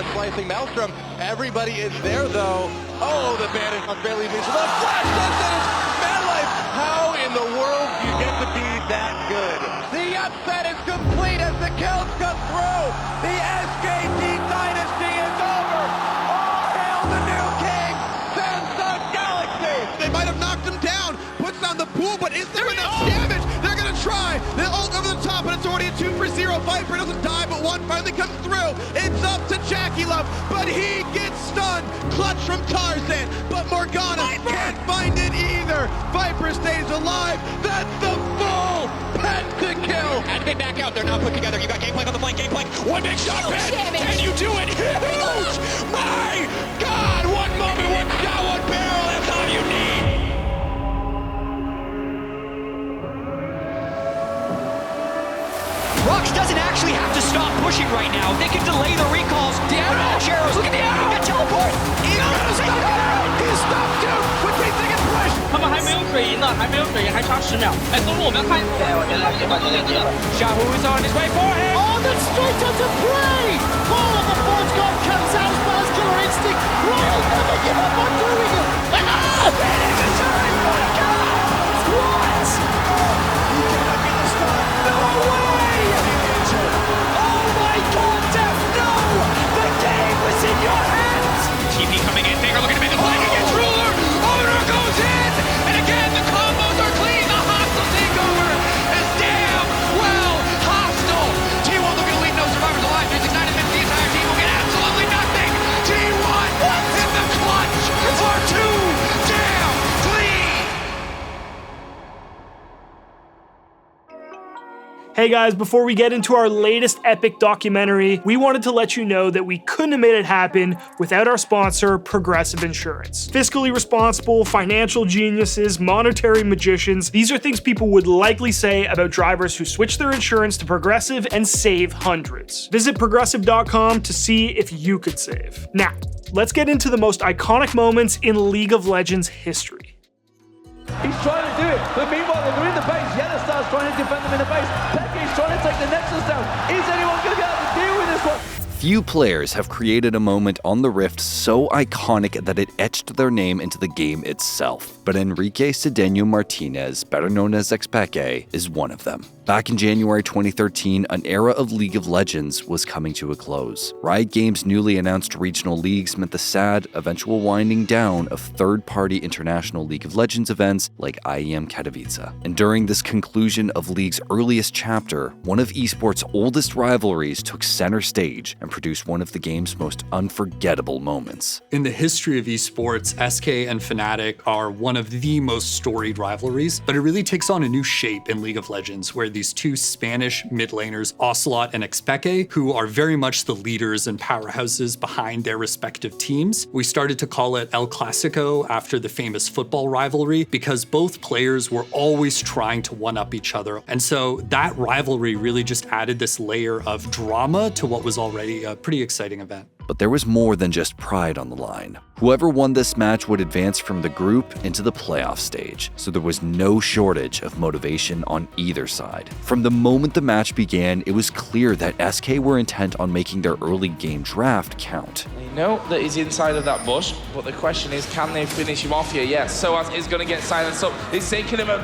that slicing maelstrom. Everybody is there, though. Oh, the Bennett on barely leaves. The flash does finish. Man life. How in the world do you get to be that good? The upset is complete as the kills come through. The SKT dynasty is over. All hail the new king, Samsung Galaxy. They might have knocked him down. Puts down the pool, but is there enough damage? They're going to try. They ult over the top, and it's already a 2-for-0. Viper doesn't die, but one finally comes through. It's up to Jackie Love, but he gets stunned. Clutch from Tarzan, but Morgana can't find it either. Viper stays alive. That's the full pentakill. Had to get back out. They're now put together. You got game plank on the flank. Game plank. One big shot. Can you do it? Huge! My God! One moment, one shot, one barrel. That's all you need. Rux doesn't actually have to stop pushing right now. They can delay the recalls. Flash arrows. Look at the arrow. Got teleport. He's gonna stop it. He's stopped too. With 3 seconds push. 他们还没有水银呢，还没有水银，还差10秒。哎，走路我们要看。Shahu is on his way for him. Oh, that's straight onto play! Oh, the Forge God comes out as Killer Instinct. Royal never give up on doing it. What? You cannot get the start. No way! Oh my God, Def, no! The game was in your hands! TP coming in. Faker looking to make the play against Ruler. Owner goes in. And again, the combos are clean. The hostile takeover is damn well hostile. T1 looking to leave no survivors alive. There's ignited the entire team will get absolutely nothing. T1 in the clutch for 2 damn clean. Hey guys, before we get into our latest epic documentary, we wanted to let you know that we couldn't have made it happen without our sponsor, Progressive Insurance. Fiscally responsible, financial geniuses, monetary magicians, these are things people would likely say about drivers who switch their insurance to Progressive and save hundreds. Visit progressive.com to see if you could save. Now, let's get into the most iconic moments in League of Legends history. He's trying to do it, but meanwhile they're in the base. Yellowstar's trying to defend them in the base. Peke's trying to take the Nexus down. Is anyone going to be able to deal with this one? Few players have created a moment on the Rift so iconic that it etched their name into the game itself. But Enrique Cedeno Martinez, better known as Xpeke, is one of them. Back in January 2013, an era of League of Legends was coming to a close. Riot Games' newly announced regional leagues meant the sad, eventual winding down of third-party international League of Legends events like IEM Katowice. And during this conclusion of League's earliest chapter, one of esports' oldest rivalries took center stage and produced one of the game's most unforgettable moments. In the history of esports, SK and Fnatic are one of the most storied rivalries, but it really takes on a new shape in League of Legends, where these two Spanish mid laners, Ocelot and Xpeke, who are very much the leaders and powerhouses behind their respective teams. We started to call it El Clasico after the famous football rivalry because both players were always trying to one-up each other. And so that rivalry really just added this layer of drama to what was already a pretty exciting event. But there was more than just pride on the line. Whoever won this match would advance from the group into the playoff stage, so there was no shortage of motivation on either side. From the moment the match began, it was clear that SK were intent on making their early game draft count. They know that he's inside of that bush, but the question is, can they finish him off here? Yes, Soaz is going to get silenced up. It's taken him a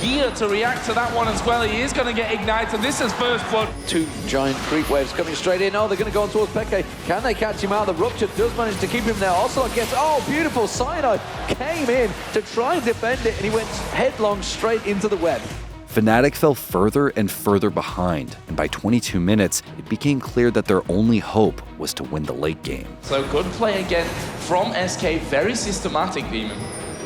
year to react to that one as well. He is going to get ignited. This is first blood. 2 giant creep waves coming straight in. Oh, they're going to go on towards Peke. Can they catch him out? The Rupture does manage to keep him there. Also gets, oh, beautiful. Cyanide came in to try and defend it, and he went headlong straight into the web. Fnatic fell further and further behind, and by 22 minutes, it became clear that their only hope was to win the late game. So good play again from SK. Very systematic, Demon.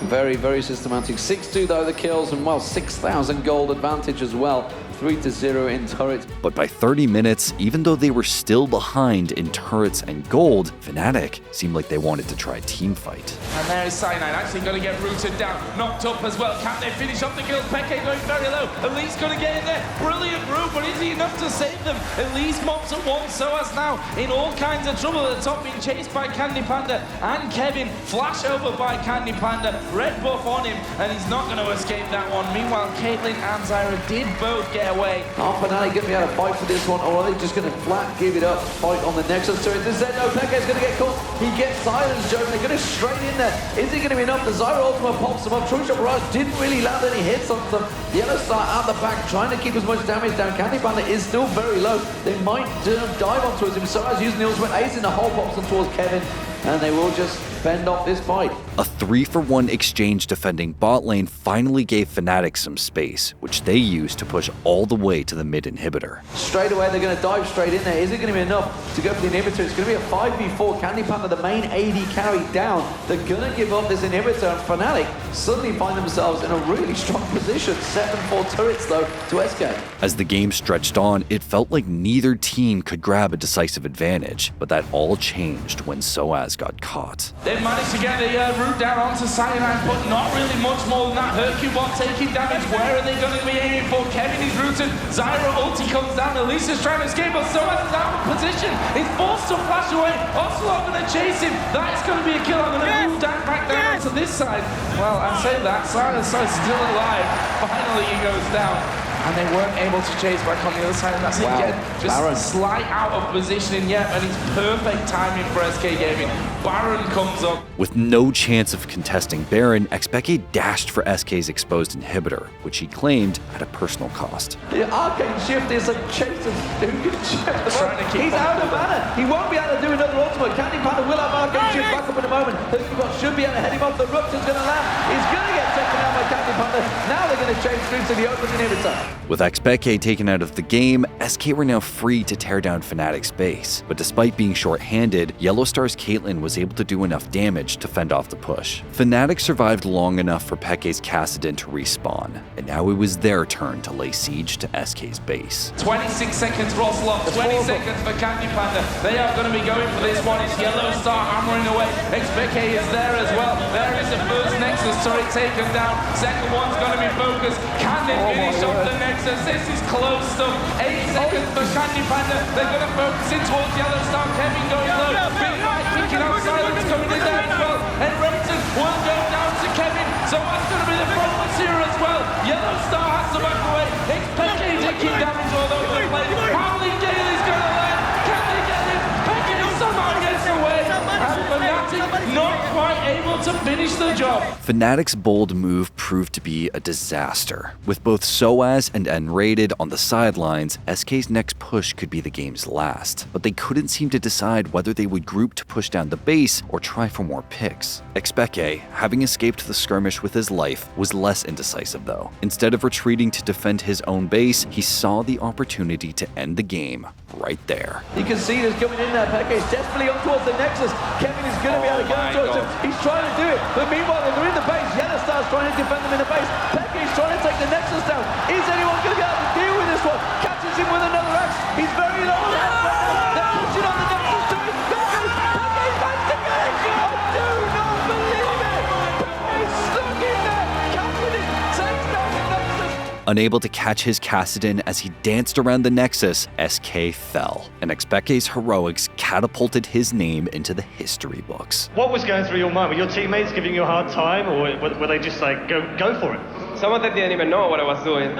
Very, very systematic. 6-2 though the kills, and well, 6,000 gold advantage as well. 3-0 in turrets. But by 30 minutes, even though they were still behind in turrets and gold, Fnatic seemed like they wanted to try a team fight. And there is Cyanide actually going to get rooted down, knocked up as well. Can they finish off the kills? Peke going very low. Elite's going to get in there. Brilliant route, but is he enough to save them? Elise mops at once, so as now in all kinds of trouble at the top, being chased by Candy Panda and Kevin. Flash over by Candy Panda. Red buff on him, and he's not going to escape that one. Meanwhile, Caitlyn and Zyra did both get their way. Are Fnatic going to be able to fight for this one, or are they just going to flat give it up, fight on the Nexus turret? This is no, Peke's going to get caught. He gets silenced, Joe, and they're going to straight in there. Is it going to be enough? The Zyra ultimate pops him up. True Shot Barrage didn't really land any hits on them. Yellow Star out the back, trying to keep as much damage down. Candy Panda is still very low. They might dive on towards him. So as using the ultimate, ace in the hole, pops them towards Kevin, and they will just fend off this fight. A 3-for-1 exchange defending bot lane finally gave Fnatic some space, which they used to push all the way to the mid inhibitor. Straight away, they're going to dive straight in there. Is it going to be enough to go for the inhibitor? It's going to be a 5v4. Candy Panda, the main AD carry down. They're going to give up this inhibitor, and Fnatic suddenly find themselves in a really strong position. 7-4 turrets, though, to SK. As the game stretched on, it felt like neither team could grab a decisive advantage, but that all changed when Soaz got caught. They managed to get the route down onto Cyanide, but not really much more than that. Hercubot taking damage. Where are they going to be aiming for? Kevin is rooted. Zyra ulti comes down. Elisa's trying to escape, but Soaz is out of position. He's forced to flash away. Ocelot going to chase him. That is going to be a kill. I'm going to move down, back down onto this side. Well, I say that. Cyanide is still alive. Finally, he goes down. And they weren't able to chase back on the other side. And that's again, just Baron. Slight out of positioning yet, and it's perfect timing for SK Gaming. Baron comes up. With no chance of contesting Baron, Xpeke dashed for SK's exposed inhibitor, which he claimed at a personal cost. The arcane shift is a chase of who can shift the most. He's out of mana. He won't be able to do another ultimate. Candy Panda will have arcane shift back up in a moment. Hercubot should be able to head him off. The Rupture's going to land. He's going to get taken out by Candy Panda. Now they're going to change through to the open inhibitor. With Xpeke taken out of the game, SK were now free to tear down Fnatic's base. But despite being short-handed, Yellowstar's Caitlyn was able to do enough damage to fend off the push. Fnatic survived long enough for Peke's Kassadin to respawn, and now it was their turn to lay siege to SK's base. 26 seconds for Ocelot, 20 seconds for Candy Panda. They are going to be going for this one. It's Yellowstar hammering away. Xpeke is there as well. There is the first Nexus turret taken down. Second one's going to be focused. Can they finish off the Nexus? This is close stuff. 8 seconds for Candy Panda. They're going to focus in towards Yellowstar. Kevin goes low. Big Mike picking out Silence coming in there as well. And Rosen will go down to Kevin. So that's going to be the focus here as well. Yellowstar has to back away. Xpeke taking damage all over the place. How many Daly's going to land? Can they get him? Peke somehow gets away. And Fnatic not quite able to finish the job. Fnatic's bold move proved to be a disaster. With both Soaz and Narrated on the sidelines, SK's next push could be the game's last, but they couldn't seem to decide whether they would group to push down the base or try for more picks. Xpeke, having escaped the skirmish with his life, was less indecisive though. Instead of retreating to defend his own base, he saw the opportunity to end the game right there. You can see this coming in there. Peke's desperately on towards the Nexus. Kevin is going to be able to go towards him. He's trying to do it, but meanwhile they're in the base. Yellowstar's trying to defend them in the base. Peke's trying to take the Nexus down. Is anyone going to be able to deal with this one? Catches him with another axe. He's very low on health right now. They're pushing on the Nexus to him. Peke's back to get it. I do not believe it. Peke's stuck in there. Kassadin takes down the Nexus. Unable to catch his Kassadin as he danced around the Nexus, SK fell, and Xpeke's heroics catapulted his name into the history books. What was going through your mind? Were your teammates giving you a hard time, or were they just like, go for it? Some of them didn't even know what I was doing.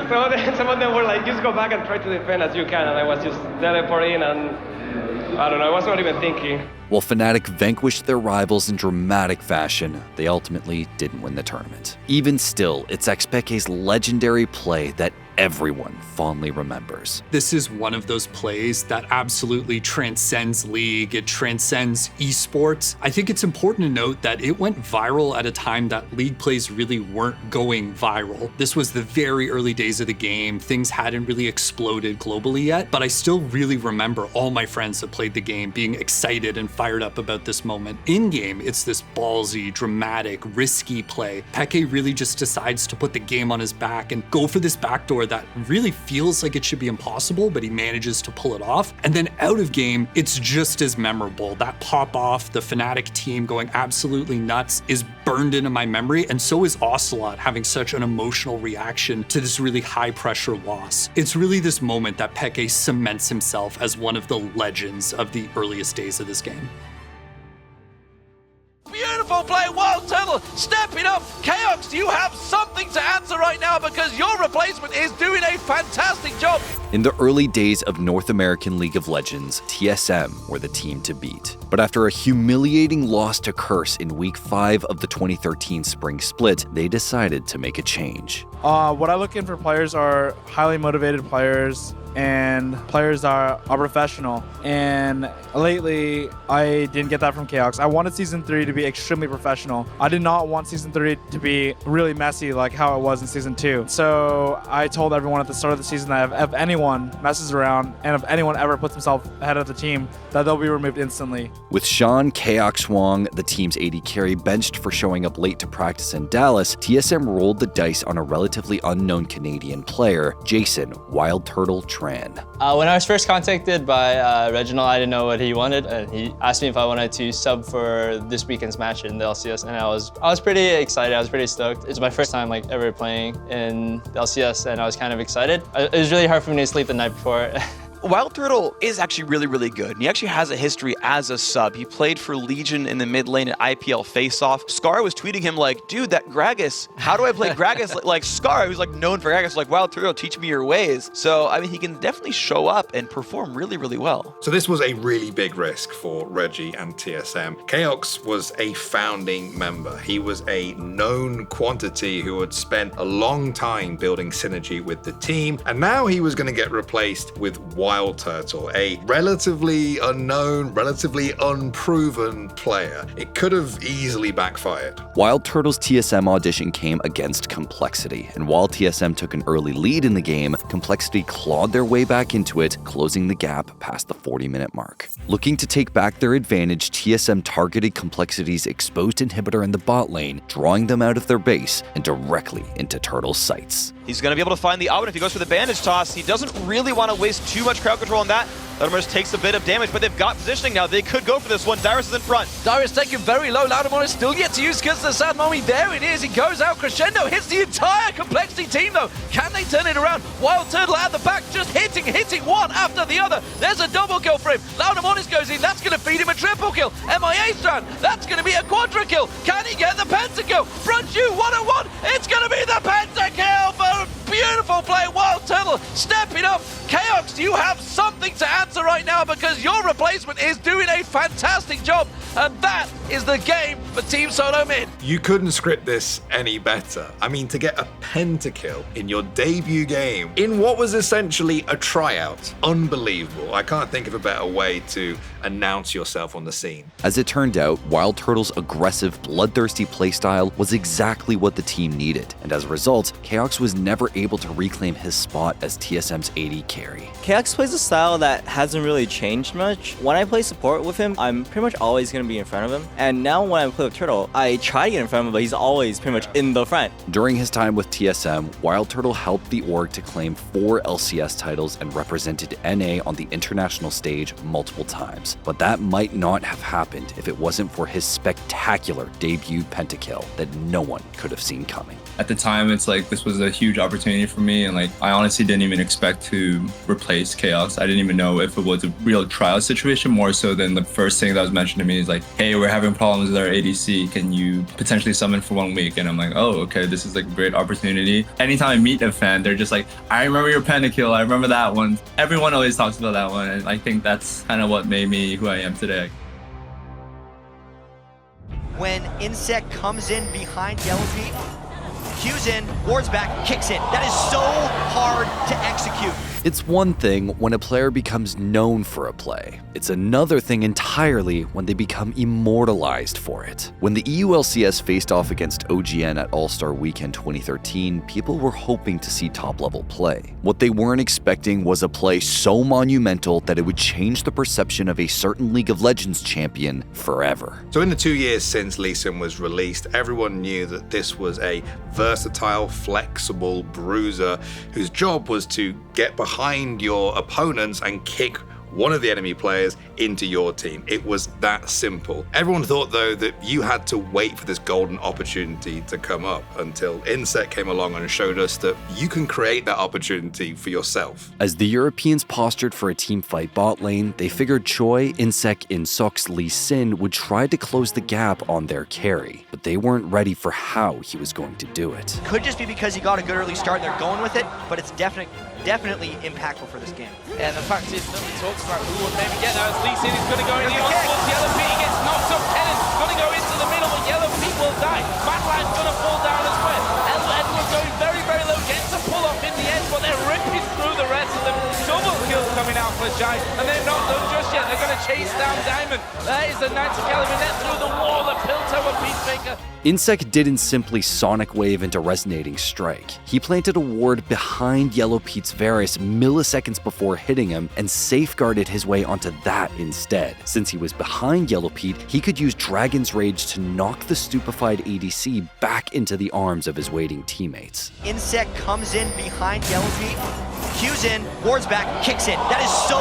Some of them were like, just go back and try to defend as you can, and I was just teleporting and I don't know, I was not even thinking. While Fnatic vanquished their rivals in dramatic fashion, they ultimately didn't win the tournament. Even still, it's Xpeke's legendary play that everyone fondly remembers. This is one of those plays that absolutely transcends League, it transcends esports. I think it's important to note that it went viral at a time that League plays really weren't going viral. This was the very early days of the game, things hadn't really exploded globally yet, but I still really remember all my friends that played the game being excited and fired up about this moment. In-game, it's this ballsy, dramatic, risky play. Peke really just decides to put the game on his back and go for this backdoor that really feels like it should be impossible, but he manages to pull it off. And then out of game, it's just as memorable. That pop off, the Fnatic team going absolutely nuts is burned into my memory, and so is Ocelot having such an emotional reaction to this really high pressure loss. It's really this moment that Peke cements himself as one of the legends of the earliest days of this game. Beautiful play, well to Turtle stepping up. Chaos, you have something to answer right now because your replacement is doing a fantastic job. In the early days of North American League of Legends, TSM were the team to beat. But after a humiliating loss to Curse in Week 5 of the 2013 Spring Split, they decided to make a change. What I look in for players are highly motivated players and players that are professional. And lately, I didn't get that from Chaos. I wanted Season 3 to be extremely professional. I did not want Season 3 to be really messy like how it was in Season 2. So I told everyone at the start of the season that if anyone messes around and if anyone ever puts himself ahead of the team, that they'll be removed instantly. With Sean Chaos Wong, the team's AD carry, benched for showing up late to practice in Dallas, TSM rolled the dice on a relatively unknown Canadian player, Jason Wild Turtle Tran. When I was first contacted by Reginald, I didn't know what he wanted, and he asked me if I wanted to sub for this weekend's match in the LCS, and I was pretty excited. I was pretty stoked. It's my first time ever playing in the LCS, and I was kind of excited. It was really hard for me to sleep the night before. Wild Turtle is actually really, really good. And he actually has a history as a sub. He played for Legion in the mid lane at IPL Face-Off. Scar was tweeting him like, dude, that Gragas, how do I play Gragas like Scar, who's known for Gragas, Wild Turtle, teach me your ways. So, I mean, he can definitely show up and perform really, really well. So this was a really big risk for Reggie and TSM. Chaos was a founding member. He was a known quantity who had spent a long time building synergy with the team. And now he was going to get replaced with Wild Turtle, a relatively unknown, relatively unproven player. It could have easily backfired. Wild Turtle's TSM audition came against Complexity, and while TSM took an early lead in the game, Complexity clawed their way back into it, closing the gap past the 40-minute mark. Looking to take back their advantage, TSM targeted Complexity's exposed inhibitor in the bot lane, drawing them out of their base and directly into Turtle's sights. He's going to be able to find the out if he goes for the bandage toss. He doesn't really want to waste too much crowd control on that. Loudamores takes a bit of damage, but they've got positioning now. They could go for this one. Darius is in front. Darius taken very low. Loudamores still yet to use because of the sad moment. There it is. He goes out crescendo, hits the entire Complexity team though. Can they turn it around? Wild Turtle at the back, just hitting one after the other. There's a double kill for him. Loudamores goes in. That's going to feed him a triple kill. MIA strand. That's going to be a quadra kill. Can he get the pentakill? Front you 1-on-1. It's going to be the pentakill for a beautiful play. Wild Turtle stepping up. Chaos, you have something to answer right now because your replacement is doing a fantastic job, and that is the game for Team Solo Mid. You couldn't script this any better. I mean, to get a pentakill in your debut game in what was essentially a tryout, unbelievable. I can't think of a better way to announce yourself on the scene. As it turned out, Wild Turtle's aggressive, bloodthirsty playstyle was exactly what the team needed, and as a result, Chaos was never able to reclaim his spot as TSM's AD carry. Chaos plays a style that hasn't really changed much. When I play support with him, I'm pretty much always going to be in front of him, and now when I play with Turtle, I try to get in front of him, but he's always pretty much in the front. During his time with TSM, Wild Turtle helped the org to claim 4 LCS titles and represented NA on the international stage multiple times. But that might not have happened if it wasn't for his spectacular debut pentakill that no one could have seen coming. At the time, it's this was a huge opportunity for me, and I honestly didn't even expect to replace Chaos. I didn't even know if it was a real trial situation, more so than the first thing that was mentioned to me is hey, we're having problems with our ADC, can you potentially summon for 1 week? And I'm oh, okay, this is a great opportunity. Anytime I meet a fan, they're just I remember your pentakill, I remember that one. Everyone always talks about that one, and I think that's kind of what made me who I am today. When Insec comes in behind Yellow Feet, cues in, wards back, kicks it. That is so hard to execute. It's one thing when a player becomes known for a play. It's another thing entirely when they become immortalized for it. When the EULCS faced off against OGN at All-Star Weekend 2013, people were hoping to see top-level play. What they weren't expecting was a play so monumental that it would change the perception of a certain League of Legends champion forever. So in the 2 years since Lee Sin was released, everyone knew that this was a versatile, flexible bruiser whose job was to get behind your opponents and kick one of the enemy players into your team. It was that simple. Everyone thought, though, that you had to wait for this golden opportunity to come up until Insec came along and showed us that you can create that opportunity for yourself. As the Europeans postured for a teamfight bot lane, they figured Choi, Insec, Insoc's Lee Sin would try to close the gap on their carry, but they weren't ready for how he was going to do it. Could just be because he got a good early start and they're going with it, but it's definitely impactful for this game. And the fact is, nobody talks about who would maybe get that as Lee Sin is going to go in the onslaught. Yellow Pete gets knocked up. Kennan's going to go into the middle, but Yellow Pete will die. Madline's going to fall down as well. Edward's going very, very low, gets a pull up in the end, but they're ripping through the rest of them. Double kills coming out for Shy, and they're not done just yet. They're going to chase down Diamond. There is the Knights of Caliban through the wall, the Pilto of Peacemaker. Insec didn't simply Sonic Wave into Resonating Strike. He planted a ward behind Yellow Pete's Varus milliseconds before hitting him and safeguarded his way onto that instead. Since he was behind Yellow Pete, he could use Dragon's Rage to knock the stupefied ADC back into the arms of his waiting teammates. Insec comes in behind Yellow Pete, cues in, wards back, kicks in. That is so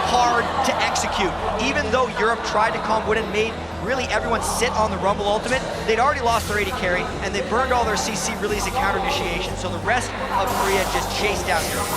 hard to execute. Even though Europe tried to calm Wood and made really everyone sit on the Rumble ultimate, they'd already lost their AD carry, and they burned all their CC release and counter initiation, so the rest of Korea just chased down Europe.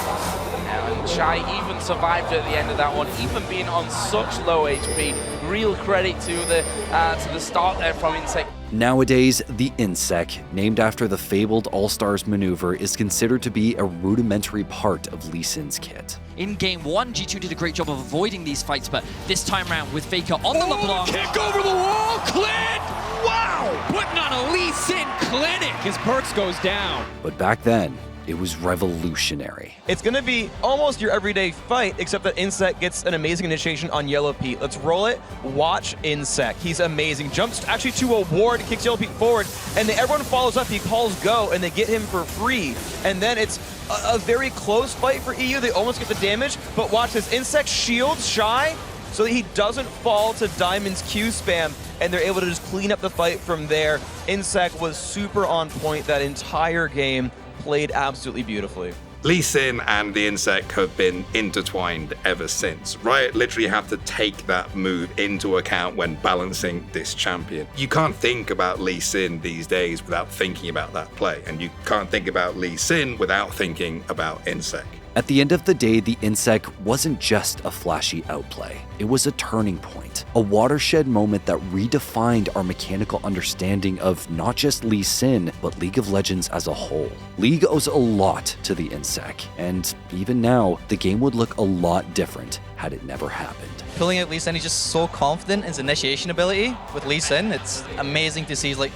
And Shy even survived at the end of that one, even being on such low HP. Real credit to the start there from Insec. Nowadays, the Insec, named after the fabled All-Stars maneuver, is considered to be a rudimentary part of Lee Sin's kit. In game 1, G2 did a great job of avoiding these fights, but this time around with Fahey on the LeBlanc. Kick over the wall, Clint! Wow! Putting on a Lee Sin clinic as Burke goes down. But back then, it was revolutionary. It's going to be almost your everyday fight, except that Insec gets an amazing initiation on Yellow Pete. Let's roll it. Watch Insec. He's amazing. Jumps actually to a ward, kicks Yellow Pete forward, and then everyone follows up. He calls go, and they get him for free. And then it's a very close fight for EU. They almost get the damage, but watch this. Insec shields Shy so that he doesn't fall to Diamond's Q spam, and they're able to just clean up the fight from there. Insec was super on point that entire game. Played absolutely beautifully. Lee Sin and the Insec have been intertwined ever since. Riot literally have to take that move into account when balancing this champion. You can't think about Lee Sin these days without thinking about that play, and you can't think about Lee Sin without thinking about Insec. At the end of the day, the Insec wasn't just a flashy outplay. It was a turning point, a watershed moment that redefined our mechanical understanding of not just Lee Sin, but League of Legends as a whole. League owes a lot to the Insec, and even now, the game would look a lot different had it never happened. Pulling out Lee Sin, he's just so confident in his initiation ability with Lee Sin. It's amazing to see. He's like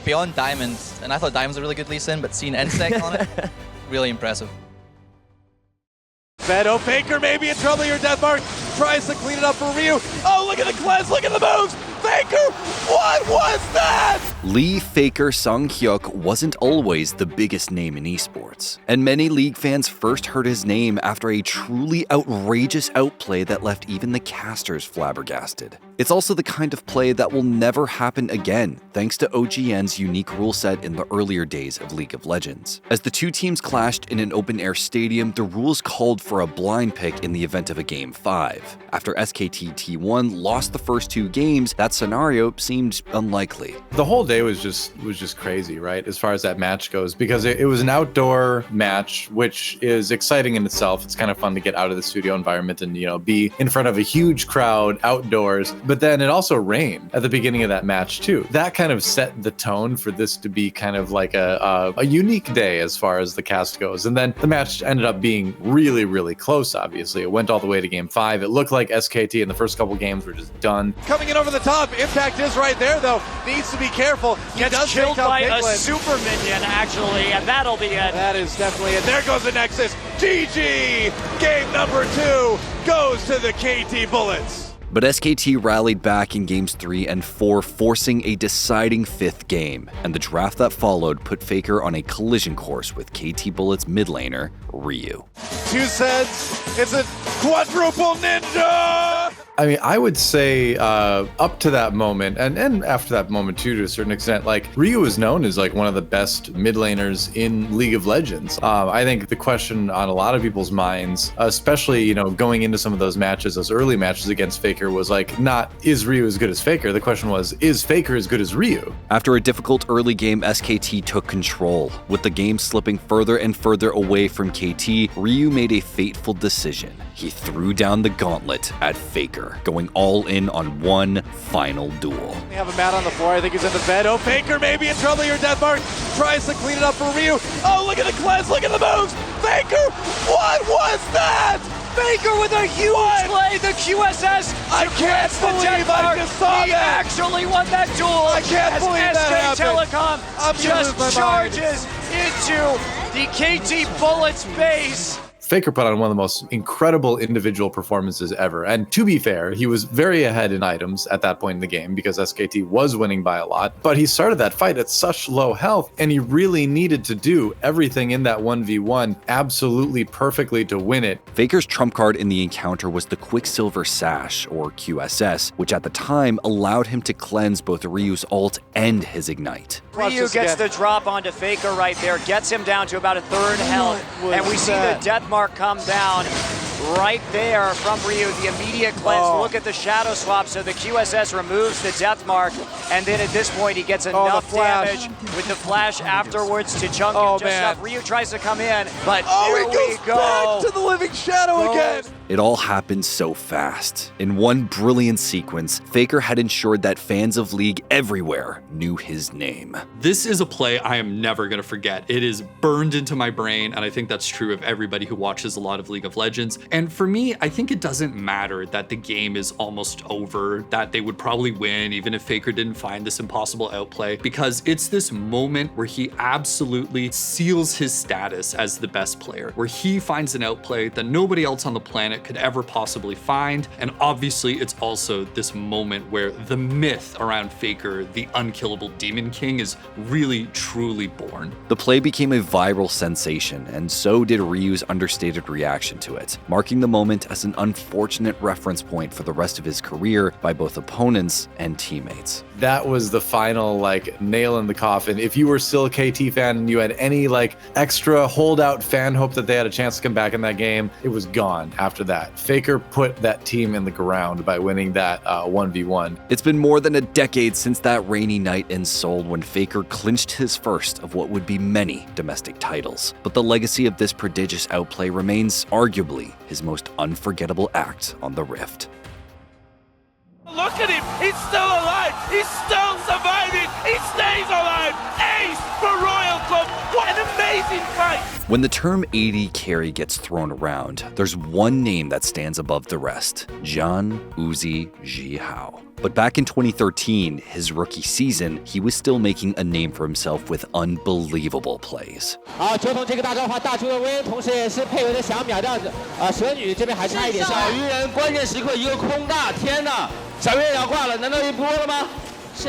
beyond Diamonds, and I thought Diamonds was a really good Lee Sin, but seeing Insec on it, really impressive. Beto Faker maybe in trouble here. Deathmark tries to clean it up for Ryu. Oh, look at the cleanse, look at the moves! Faker, what was that? Lee Faker Sung-hyuk wasn't always the biggest name in esports, and many League fans first heard his name after a truly outrageous outplay that left even the casters flabbergasted. It's also the kind of play that will never happen again, thanks to OGN's unique rule set in the earlier days of League of Legends. As the two teams clashed in an open-air stadium, the rules called for a blind pick in the event of a Game 5. After SKT T1 lost the first two games, that scenario seemed unlikely. The whole day was just crazy, right? As far as that match goes, because it was an outdoor match, which is exciting in itself. It's kind of fun to get out of the studio environment and, you know, be in front of a huge crowd outdoors. But then it also rained at the beginning of that match too. That kind of set the tone for this to be kind of like a unique day as far as the cast goes. And then the match ended up being really, really close, obviously. It went all the way to Game 5. It looked like SKT in the first couple games were just done. Coming in over the top, Impact is right there though. Needs to be careful. He Gets does killed take out by Piglet. a super minion, actually, and that'll be it. That is definitely it. There goes the Nexus. GG! Game number 2 goes to the KT Bullets. But SKT rallied back in games 3 and 4, forcing a deciding 5th game, and the draft that followed put Faker on a collision course with KT Bullets mid laner, Ryu. 2 sets, it's a quadruple ninja! I mean, I would say up to that moment, and after that moment too, to a certain extent, like Ryu is known as like one of the best mid laners in League of Legends. I think the question on a lot of people's minds, especially, you know, going into some of those matches, those early matches against Faker, was like, not is Ryu as good as Faker? The question was, is Faker as good as Ryu? After a difficult early game, SKT took control. With the game slipping further and further away from KT, Ryu made a fateful decision. He threw down the gauntlet at Faker, going all in on one final duel. We have a mat on the floor. I think he's in the bed. Oh, Faker maybe in trouble here. Deathmark tries to clean it up for Ryu. Oh, look at the cleanse. Look at the moves. Faker, what was that? Faker with a huge play. The QSS. I can't believe I just saw he that. actually won that duel. I can't believe that SK happened. Telecom I'm gonna lose my just charges into the KT Bullets base. Faker put on one of the most incredible individual performances ever. And to be fair, he was very ahead in items at that point in the game because SKT was winning by a lot. But he started that fight at such low health, and he really needed to do everything in that 1v1 absolutely perfectly to win it. Faker's trump card in the encounter was the Quicksilver Sash, or QSS, which at the time allowed him to cleanse both Ryu's ult and his ignite. Ryu gets the drop onto Faker right there, gets him down to about a third health, and we see the death mark come down right there from Ryu, the immediate cleanse. Look at the shadow swap, so the QSS removes the death mark, and then at this point he gets enough damage with the flash afterwards to chunk him just enough. Ryu tries to come in, but here we go. Back to the living shadow again. It all happened so fast. In one brilliant sequence, Faker had ensured that fans of League everywhere knew his name. This is a play I am never going to forget. It is burned into my brain, and I think that's true of everybody who watches a lot of League of Legends. And for me, I think it doesn't matter that the game is almost over, that they would probably win even if Faker didn't find this impossible outplay, because it's this moment where he absolutely seals his status as the best player, where he finds an outplay that nobody else on the planet could ever possibly find. And obviously it's also this moment where the myth around Faker, the unkillable Demon King, is really truly born. The play became a viral sensation, and so did Ryu's understated reaction to it, marking the moment as an unfortunate reference point for the rest of his career by both opponents and teammates. That was the final like nail in the coffin. If you were still a KT fan and you had any like extra holdout fan hope that they had a chance to come back in that game, it was gone after that. Faker put that team in the ground by winning that 1v1. It's been more than a decade since that rainy night in Seoul when Faker clinched his first of what would be many domestic titles. But the legacy of this prodigious outplay remains arguably his most unforgettable act on the Rift. Look at him, he's still alive, he's still surviving, he stays alive. Ace for Royal Club, what an amazing fight. When the term AD carry gets thrown around, there's one name that stands above the rest: John Uzi Jihao. But back in 2013, his rookie season, he was still making a name for himself with unbelievable plays. 球童这个大招法大出的威，同时也是配合的小秒这样子。蛇女这边还差一点。小鱼人关键时刻一个空大，天哪！小鱼人要挂了，难道一波了吗？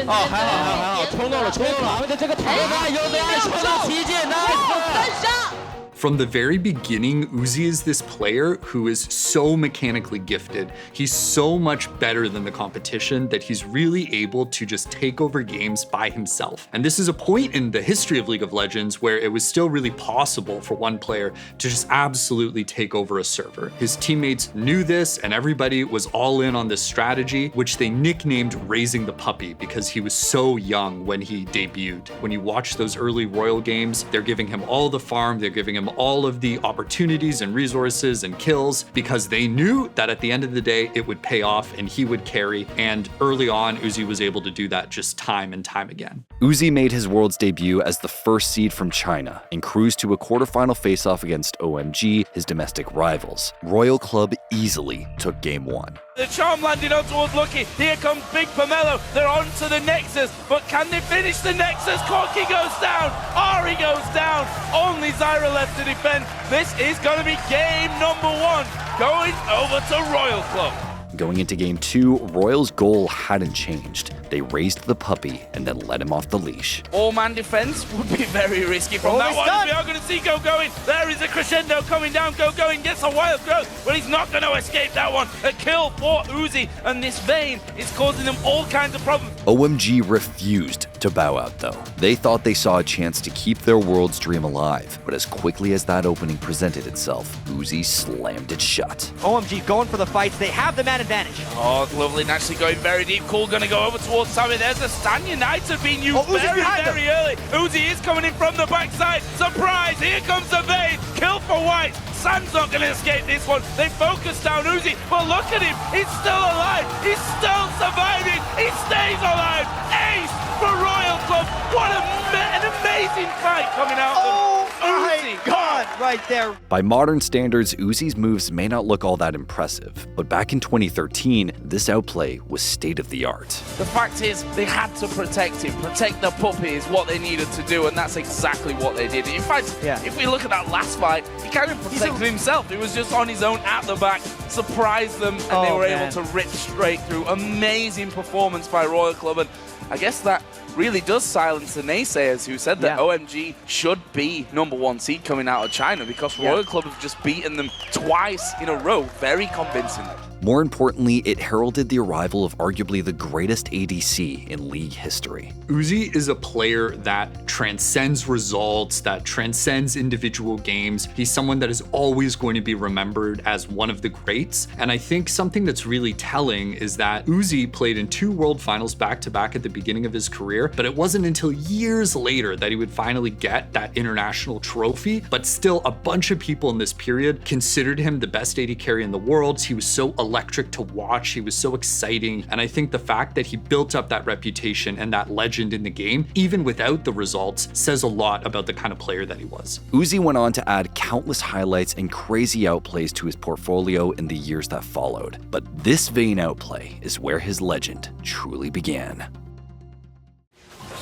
哦，还好，冲动了。旁边的这个头发有没有创造奇迹？nice。 From the very beginning, Uzi is this player who is so mechanically gifted. He's so much better than the competition that he's really able to just take over games by himself. And this is a point in the history of League of Legends where it was still really possible for one player to just absolutely take over a server. His teammates knew this, and everybody was all in on this strategy, which they nicknamed Raising the Puppy because he was so young when he debuted. When you watch those early Royal games, they're giving him all the farm, they're giving him all of the opportunities and resources and kills because they knew that at the end of the day it would pay off and he would carry. And early on, Uzi was able to do that just time and time again. Uzi made his Worlds debut as the first seed from China and cruised to a quarterfinal face-off against OMG, his domestic rivals. Royal Club easily took game one. The charm landed on towards Lucky. Here comes Big Pomelo. They're on to the Nexus, but can they finish the Nexus? Corky goes down. Ari goes down. Only Zyra left to defend. This is going to be game number one, going over to Royal Club. Going into game 2, Royal's goal hadn't changed. They raised the puppy and then let him off the leash. All-man defense would be very risky from that one. We are going to see Go going. There is a crescendo coming down. Go going gets a wild growth, but he's not going to escape that one. A kill for Uzi, and this Vayne is causing them all kinds of problems. OMG refused to bow out though. They thought they saw a chance to keep their world's dream alive, but as quickly as that opening presented itself, Uzi slammed it shut. OMG going for the fights. They have the man advantage. Oh, lovely. Naturally going very deep. Cool going to go over towards Sammy. There's a stand. United have been used very early. Uzi is coming in from the backside. Surprise! Here comes the Vayne. Kill for White. Sam's not going to escape this one. They focus down Uzi, but look at him. He's still alive. He's still surviving. He stays alive. Ace for Royal Club. What an amazing fight coming out of Uzi. God, right there. By modern standards, Uzi's moves may not look all that impressive, but back in 2013, this outplay was state-of-the-art. The fact is, they had to protect him. Protect the puppy is what they needed to do, and that's exactly what they did. In fact, if we look at that last fight, he kind of protected himself. He was just on his own at the back, surprised them, and they were able to rip straight through. Amazing performance by Royal Club, and I guess that really does silence the naysayers who said that OMG should be #1 seed coming out of China, because Royal Club have just beaten them twice in a row very convincingly. More importantly, it heralded the arrival of arguably the greatest ADC in League history. Uzi is a player that transcends results, that transcends individual games. He's someone that is always going to be remembered as one of the greats. And I think something that's really telling is that Uzi played in 2 World Finals back-to-back at the beginning of his career, but it wasn't until years later that he would finally get that international trophy. But still, a bunch of people in this period considered him the best AD carry in the world. He was so electric to watch. He was so exciting. And I think the fact that he built up that reputation and that legend in the game, even without the results, says a lot about the kind of player that he was. Uzi went on to add countless highlights and crazy outplays to his portfolio in the years that followed. But this Vayne outplay is where his legend truly began.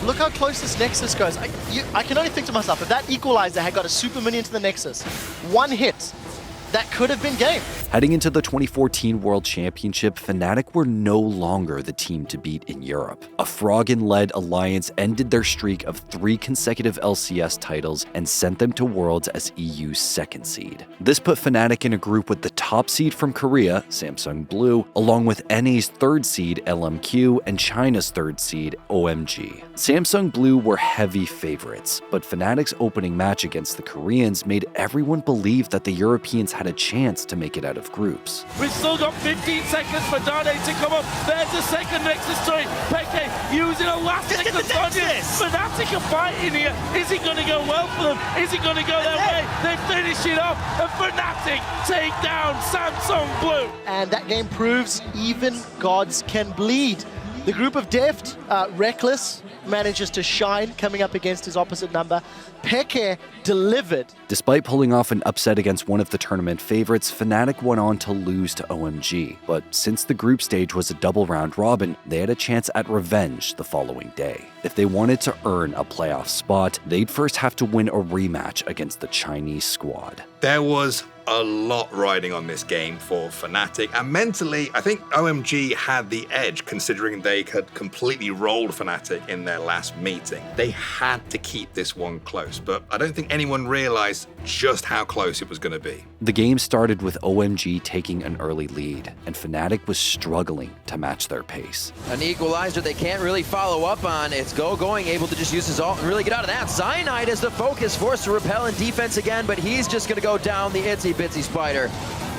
Look how close this Nexus goes. I can only think to myself, if that equalizer had got a super minion to the Nexus, one hit, that could have been game. Heading into the 2014 World Championship, Fnatic were no longer the team to beat in Europe. A Froggen-led alliance ended their streak of 3 consecutive LCS titles and sent them to Worlds as EU's 2nd seed. This put Fnatic in a group with the top seed from Korea, Samsung Blue, along with NA's 3rd seed, LMQ, and China's 3rd seed, OMG. Samsung Blue were heavy favorites, but Fnatic's opening match against the Koreans made everyone believe that the Europeans had a chance to make it out of groups. We've still got 15 seconds for Dunn to come up. There's the second Nexus story. Peke using a last second Nexus. Fnatic are fighting here. Is it going to go well for them? Is it going to go their way? They finish it off, and Fnatic take down Samsung Blue. And that game proves even gods can bleed. The group of Deft, Reckless, manages to shine coming up against his opposite number. Peke delivered. Despite pulling off an upset against one of the tournament favorites, Fnatic went on to lose to OMG. But since the group stage was a double round robin, they had a chance at revenge the following day. If they wanted to earn a playoff spot, they'd first have to win a rematch against the Chinese squad. There was a lot riding on this game for Fnatic, and mentally, I think OMG had the edge considering they had completely rolled Fnatic in their last meeting. They had to keep this one close, but I don't think anyone realized just how close it was going to be. The game started with OMG taking an early lead, and Fnatic was struggling to match their pace. An equalizer they can't really follow up on. It's going, able to just use his ult and really get out of that. Cyanide is the focus, forced to repel in defense again, but he's just going to go down the itsy bitsy spider.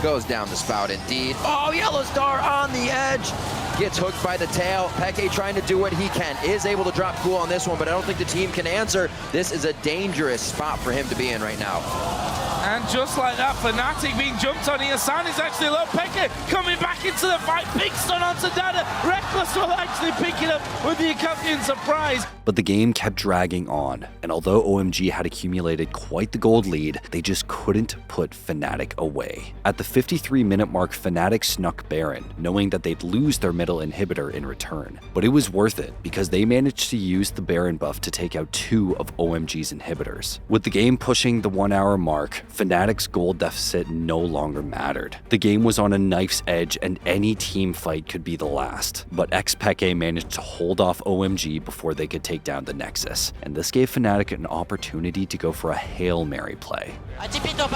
Goes down the spout indeed. Oh, Yellow Star on the edge. Gets hooked by the tail. Peke trying to do what he can. Is able to drop cool on this one, but I don't think the team can answer. This is a dangerous spot for him to be in right now. And just like that, Fnatic being jumped on here. San is actually low. Peke coming back into the fight. Big stun onto Dada. Reckless will actually pick it up with the accompanying surprise. But the game kept dragging on, and although OMG had accumulated quite the gold lead, they just couldn't put Fnatic away. At the 53-minute mark, Fnatic snuck Baron, knowing that they'd lose their middle inhibitor in return. But it was worth it, because they managed to use the Baron buff to take out 2 of OMG's inhibitors. With the game pushing the 1 hour mark, Fnatic's gold deficit no longer mattered. The game was on a knife's edge and any team fight could be the last. But xPeke managed to hold off OMG before they could take down the Nexus, and this gave Fnatic an opportunity to go for a Hail Mary play. He's going to go for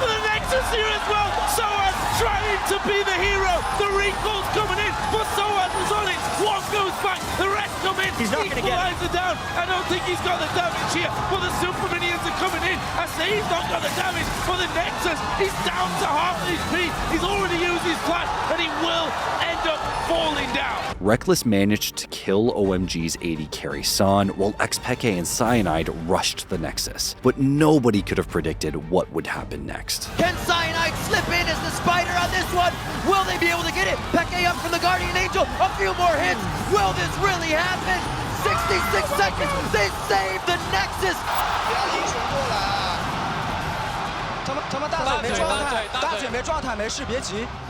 the Nexus here as well. Soaz trying to be the hero. The recall's coming in, but Soaz is on it. One goes back, the rest come in. He's not going to get it. Down. I don't think he's got the damage here, but the super minions are coming in. I say he's not got the damage for the Nexus. He's down to half HP. He's already used his flash, and he will end up falling down. Rekkles managed to kill OMG's AD carry San, while xPeke and Cyanide rushed the Nexus. But nobody could have predicted what would happen next. Can Cyanide slip in as the spider on this one? Will they be able to get it? Peke up from the Guardian Angel. A few more hits. Will this really happen? 66 seconds. They save the Nexus.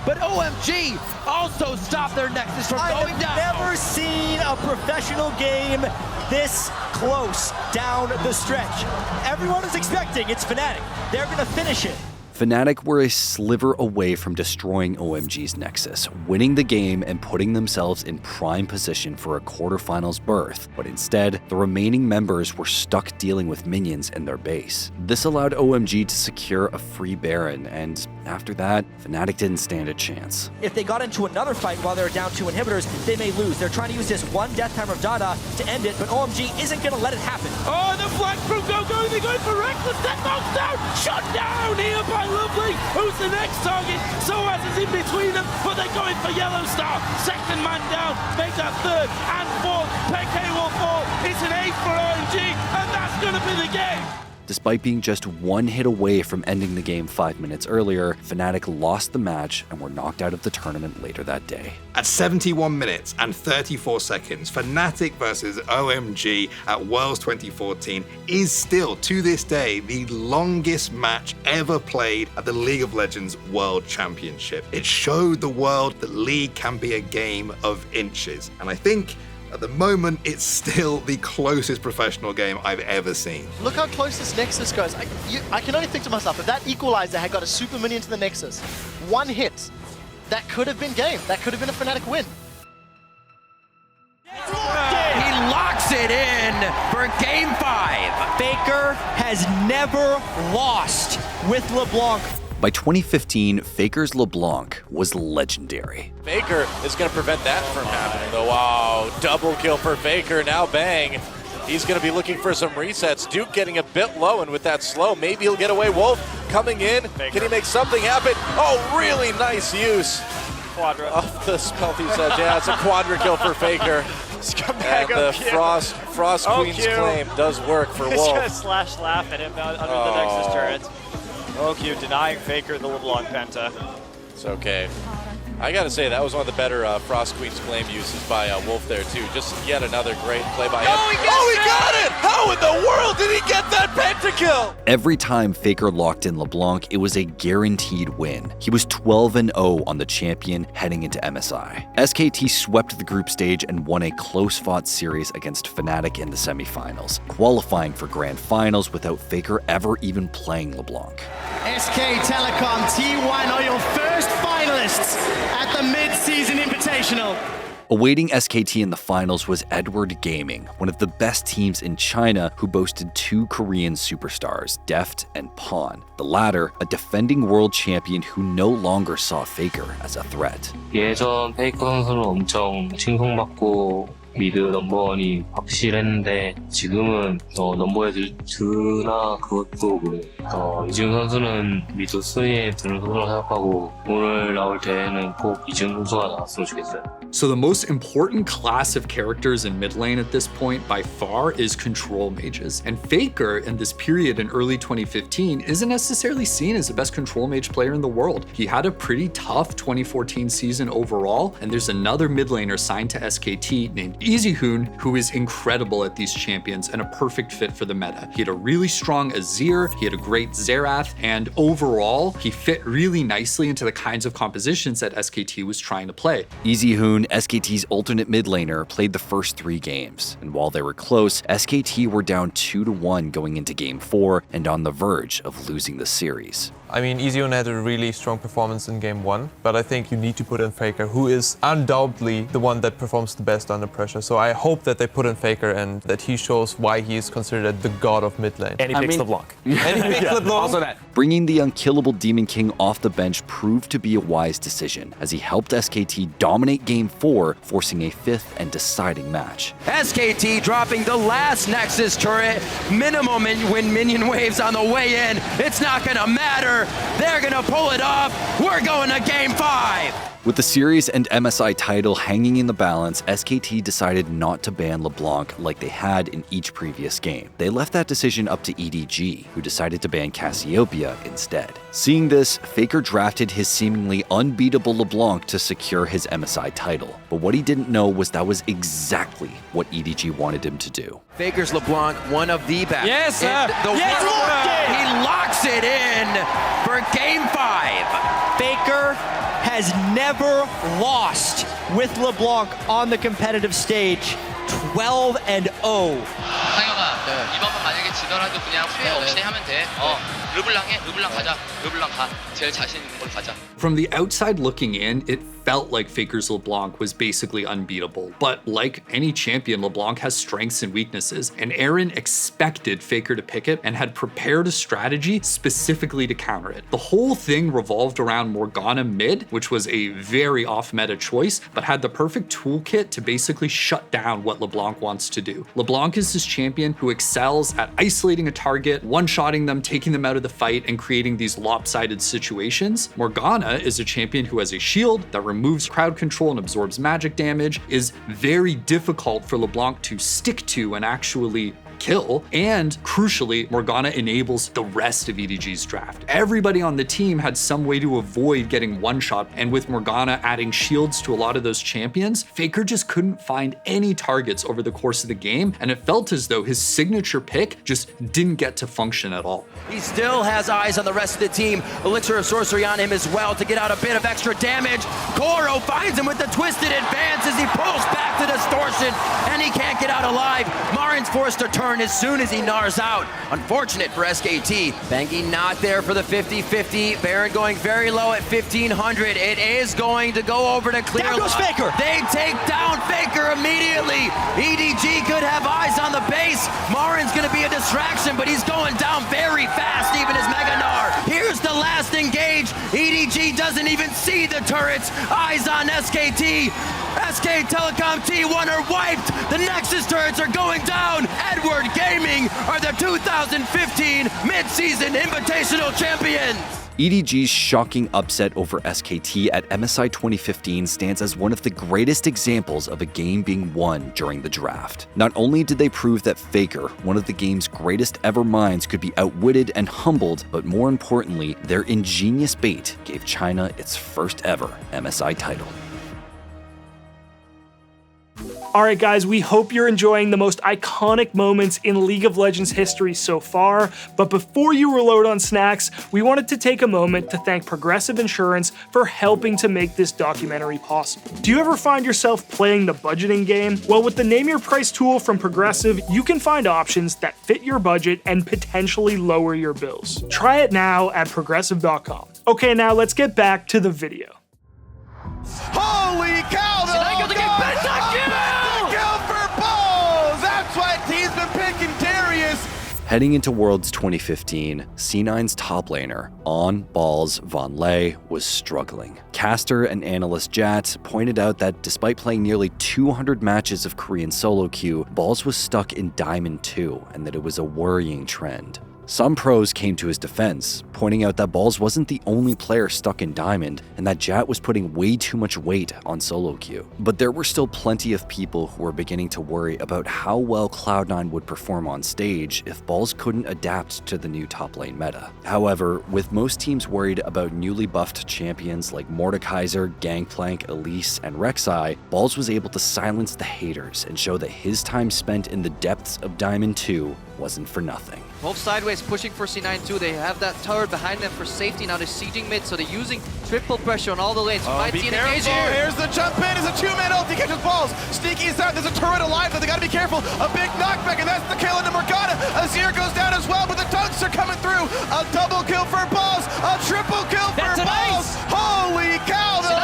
But OMG also stopped their Nexus from going down. I've never seen a professional game this close down the stretch. Everyone is expecting it's Fnatic. They're going to finish it. Fnatic were a sliver away from destroying OMG's Nexus, winning the game and putting themselves in prime position for a quarterfinals berth, but instead, the remaining members were stuck dealing with minions in their base. This allowed OMG to secure a free Baron, and after that, Fnatic didn't stand a chance. If they got into another fight while they're down 2 inhibitors, they may lose. They're trying to use this one death timer of Dada to end it, but OMG isn't going to let it happen. Oh, the flag from Go-Go, they're going for Rekkles, that knocks down, shut down here by Lovely. Who's the next target? Soaz is in between them, but they're going for Yellow Star. Second man down, make that third and fourth. Peke will fall. It's an 8 for OMG, and that's going to be the game. Despite being just one hit away from ending the game 5 minutes earlier, Fnatic lost the match and were knocked out of the tournament later that day. At 71 minutes and 34 seconds, Fnatic versus OMG at Worlds 2014 is still, to this day, the longest match ever played at the League of Legends World Championship. It showed the world that League can be a game of inches, and I think at the moment, it's still the closest professional game I've ever seen. Look how close this Nexus goes. I can only think to myself, if that Equalizer had got a super minion to the Nexus, one hit, that could have been game. That could have been a Fnatic win. He locks it in for game 5. Faker has never lost with LeBlanc. By 2015, Faker's LeBlanc was legendary. Faker is going to prevent that from happening, though. Wow, double kill for Faker. Now Bang. He's going to be looking for some resets. Duke getting a bit low, and with that slow, maybe he'll get away. Wolf coming in. Faker. Can he make something happen? Oh, really nice use of the spell thief's edge. Yeah, it's a quadra kill for Faker. And the Frost Queen's claim does work for Wolf. He's going to slash laugh at him under the Nexus turret. OQ denying Faker the LeBlanc Penta. It's okay. I gotta say, that was one of the better Frost Queen's Flame uses by Wolf there, too. Just yet another great play by him. Oh, he got it! How in the world did he get that pentakill? Every time Faker locked in LeBlanc, it was a guaranteed win. He was 12-0 on the champion heading into MSI. SKT swept the group stage and won a close-fought series against Fnatic in the semifinals, qualifying for grand finals without Faker ever even playing LeBlanc. SK Telecom T1 are your first finalists at the mid-season invitational. Awaiting SKT in the finals was Edward Gaming, one of the best teams in China who boasted 2 Korean superstars, Deft and Pawn. The latter, a defending world champion who no longer saw Faker as a threat. 예전 페이커 선수는 엄청 칭송받고 미드 넘버원이 확실했는데 지금은 넘버에 드나 그것도 이지훈 선수는 미드 순위에 드는 선수라고 생각하고 오늘 나올 대회는 꼭 이지훈 선수가 나왔으면 좋겠어요. So the most important class of characters in mid lane at this point by far is control mages. And Faker in this period in early 2015 isn't necessarily seen as the best control mage player in the world. He had a pretty tough 2014 season overall, and there's another mid laner signed to SKT named Easyhoon, who is incredible at these champions and a perfect fit for the meta. He had a really strong Azir, he had a great Xerath, and overall, he fit really nicely into the kinds of compositions that SKT was trying to play. Easyhoon, SKT's alternate mid laner, played the first 3 games, and while they were close, SKT were down 2-1 going into Game 4 and on the verge of losing the series. I mean, Easyhoon had a really strong performance in Game 1, but I think you need to put in Faker, who is undoubtedly the one that performs the best under pressure. So I hope that they put in Faker and that he shows why he is considered the god of mid lane. And he picks LeBlanc. And he picks LeBlanc. Also that. Bringing the unkillable Demon King off the bench proved to be a wise decision, as he helped SKT dominate Game 4, forcing a 5th and deciding match. SKT dropping the last Nexus turret, minimum when minion waves on the way in. It's not gonna matter. They're gonna pull it off. We're going to Game 5. With the series and MSI title hanging in the balance, SKT decided not to ban LeBlanc like they had in each previous game. They left that decision up to EDG, who decided to ban Cassiopeia instead. Seeing this, Faker drafted his seemingly unbeatable LeBlanc to secure his MSI title. But what he didn't know was that was exactly what EDG wanted him to do. Faker's LeBlanc, one of the best. Yes, sir. He locks it in for Game 5. Faker has never lost with LeBlanc on the competitive stage. 12-0. 상혁아, 이번만 만약에 지더라도 그냥 후회 없이 하면 돼. 르블랑 해, 르블랑 가자. 르블랑 가. 제일 자신 있는 걸 가자. From the outside looking in, it felt like Faker's LeBlanc was basically unbeatable. But like any champion, LeBlanc has strengths and weaknesses, and Aaron expected Faker to pick it and had prepared a strategy specifically to counter it. The whole thing revolved around Morgana mid, which was a very off-meta choice, but had the perfect toolkit to basically shut down what LeBlanc wants to do. LeBlanc is this champion who excels at isolating a target, one-shotting them, taking them out of the fight, and creating these lopsided situations. Morgana is a champion who has a shield that removes crowd control and absorbs magic damage, is very difficult for LeBlanc to stick to and actually kill, and crucially, Morgana enables the rest of EDG's draft. Everybody on the team had some way to avoid getting one-shot, and with Morgana adding shields to a lot of those champions, Faker just couldn't find any targets over the course of the game, and it felt as though his signature pick just didn't get to function at all. He still has eyes on the rest of the team. Elixir of Sorcery on him as well to get out a bit of extra damage. Koro finds him with the twisted advance as he pulls back to Distortion, and he can't get out alive. Marin's forced to turn as soon as he gnars out. Unfortunate for SKT. Bengi not there for the 50-50. Baron going very low at 1,500. It is going to go over to clear. There goes Faker. They take down Faker immediately. EDG could have eyes on the base. Marin's going to be a distraction, but he's going down very fast, even as Meganar. Here's the last engage. EDG doesn't even see the turrets. Eyes on SKT. SK Telecom T1 are wiped. The Nexus turrets are going down. Edward Gaming are the 2015 mid-season invitational champions. EDG's shocking upset over SKT at MSI 2015 stands as one of the greatest examples of a game being won during the draft. Not only did they prove that Faker, one of the game's greatest ever minds, could be outwitted and humbled, but more importantly, their ingenious bait gave China its first ever MSI title. Alright guys, we hope you're enjoying the most iconic moments in League of Legends history so far, but before you reload on snacks, we wanted to take a moment to thank Progressive Insurance for helping to make this documentary possible. Do you ever find yourself playing the budgeting game? Well, with the Name Your Price tool from Progressive, you can find options that fit your budget and potentially lower your bills. Try it now at progressive.com. Okay, now let's get back to the video. Holy cow! They're all gone! Kill for balls! That's why he's been picking Darius. Heading into Worlds 2015, C9's top laner, On Balls Von Lay, was struggling. Caster and analyst Jat pointed out that despite playing nearly 200 matches of Korean solo queue, Balls was stuck in Diamond 2, and that it was a worrying trend. Some pros came to his defense, pointing out that Balls wasn't the only player stuck in Diamond and that Jat was putting way too much weight on solo queue. But there were still plenty of people who were beginning to worry about how well Cloud9 would perform on stage if Balls couldn't adapt to the new top lane meta. However, with most teams worried about newly buffed champions like Mordekaiser, Gangplank, Elise, and Rek'Sai, Balls was able to silence the haters and show that his time spent in the depths of Diamond 2 wasn't for nothing. Both sideways pushing for C9 too. They have that tower behind them for safety. Now they're sieging mid, so they're using triple pressure on all the lanes. You might see an engage here. Here's the jump in. It's a two-man ult. He catches Balls. Sneaky inside. There's a turret alive, but they gotta be careful. A big knockback, and that's the kill into Morgana. Azir goes down as well, but the dunks are coming through. A double kill for Balls. A triple kill for Balls. Holy cow! Kill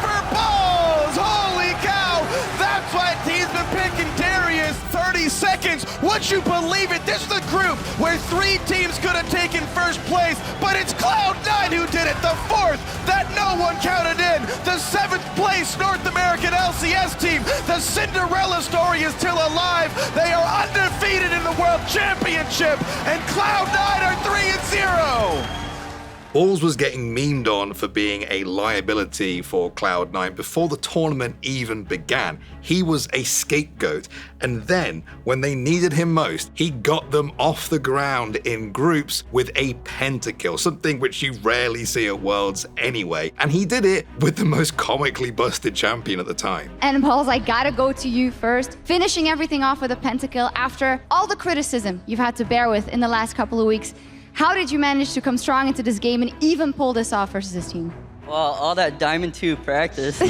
for Balls. Holy cow! That's why team's been picking Darius. 30 seconds. Would you believe it? This is the group where 3 teams could have taken first place, but it's Cloud9 who did it. The 4th that no one counted in. The 7th place North American LCS team. The Cinderella story is still alive. They are undefeated in the World Championship, and Cloud9 are 3-0. Balls was getting memed on for being a liability for Cloud9 before the tournament even began. He was a scapegoat, and then when they needed him most, he got them off the ground in groups with a pentakill, something which you rarely see at Worlds anyway, and he did it with the most comically busted champion at the time. And Balls, I gotta go to you first. Finishing everything off with a pentakill after all the criticism you've had to bear with in the last couple of weeks. How did you manage to come strong into this game and even pull this off versus this team? Well, all that Diamond 2 practice.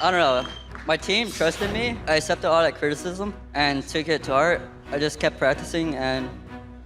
I don't know. My team trusted me. I accepted all that criticism and took it to heart. I just kept practicing and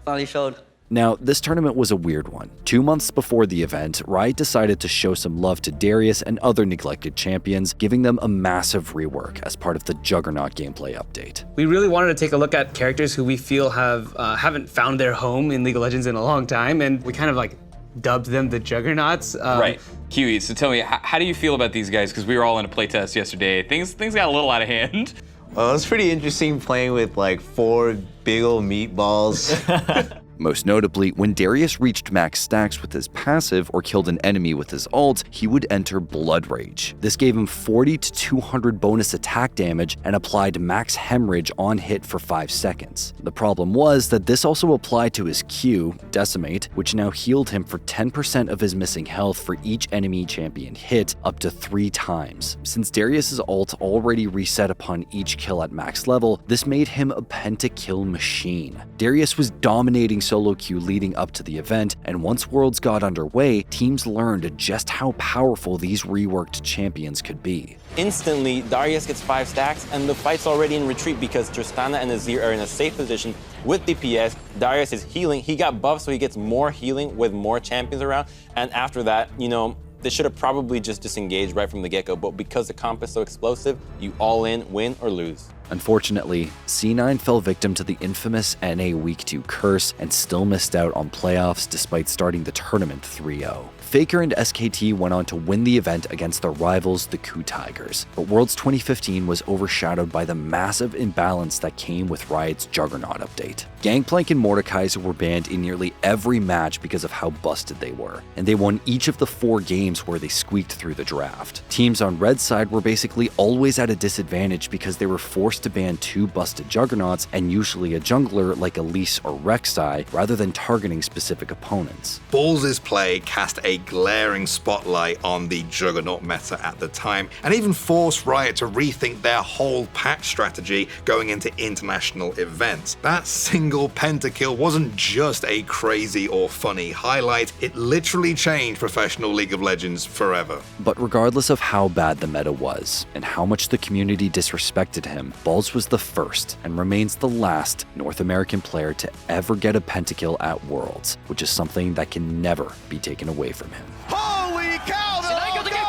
finally showed. Now, this tournament was a weird one. 2 months before the event, Riot decided to show some love to Darius and other neglected champions, giving them a massive rework as part of the Juggernaut gameplay update. We really wanted to take a look at characters who we feel haven't found their home in League of Legends in a long time, and we kind of like dubbed them the Juggernauts. Right. Kiwi, so tell me, how do you feel about these guys? Because we were all in a playtest yesterday. Things got a little out of hand. Well, it was pretty interesting playing with like 4 big old meatballs. Most notably, when Darius reached max stacks with his passive or killed an enemy with his ult, he would enter Blood Rage. This gave him 40 to 200 bonus attack damage and applied max hemorrhage on hit for 5 seconds. The problem was that this also applied to his Q, Decimate, which now healed him for 10% of his missing health for each enemy champion hit, up to 3 times. Since Darius's ult already reset upon each kill at max level, this made him a pentakill machine. Darius was dominating solo queue leading up to the event, and once Worlds got underway, teams learned just how powerful these reworked champions could be. Instantly, Darius gets 5 stacks, and the fight's already in retreat because Tristana and Azir are in a safe position with DPS. Darius is healing. He got buffed, so he gets more healing with more champions around, and after that, you know, they should have probably just disengaged right from the get-go, but because the comp is so explosive, you all in, win or lose. Unfortunately, C9 fell victim to the infamous NA Week 2 curse and still missed out on playoffs despite starting the tournament 3-0. Faker and SKT went on to win the event against their rivals, the Coup Tigers, but Worlds 2015 was overshadowed by the massive imbalance that came with Riot's Juggernaut update. Gangplank and Mordekaiser were banned in nearly every match because of how busted they were, and they won each of the 4 games where they squeaked through the draft. Teams on Red's side were basically always at a disadvantage because they were forced to ban 2 busted Juggernauts and usually a jungler like Elise or Rek'Sai rather than targeting specific opponents. Balls' play cast a glaring spotlight on the Juggernaut meta at the time, and even forced Riot to rethink their whole patch strategy going into international events. That single pentakill wasn't just a crazy or funny highlight, it literally changed professional League of Legends forever. But regardless of how bad the meta was, and how much the community disrespected him, Balls was the first, and remains the last, North American player to ever get a pentakill at Worlds, which is something that can never be taken away from him. Holy cow!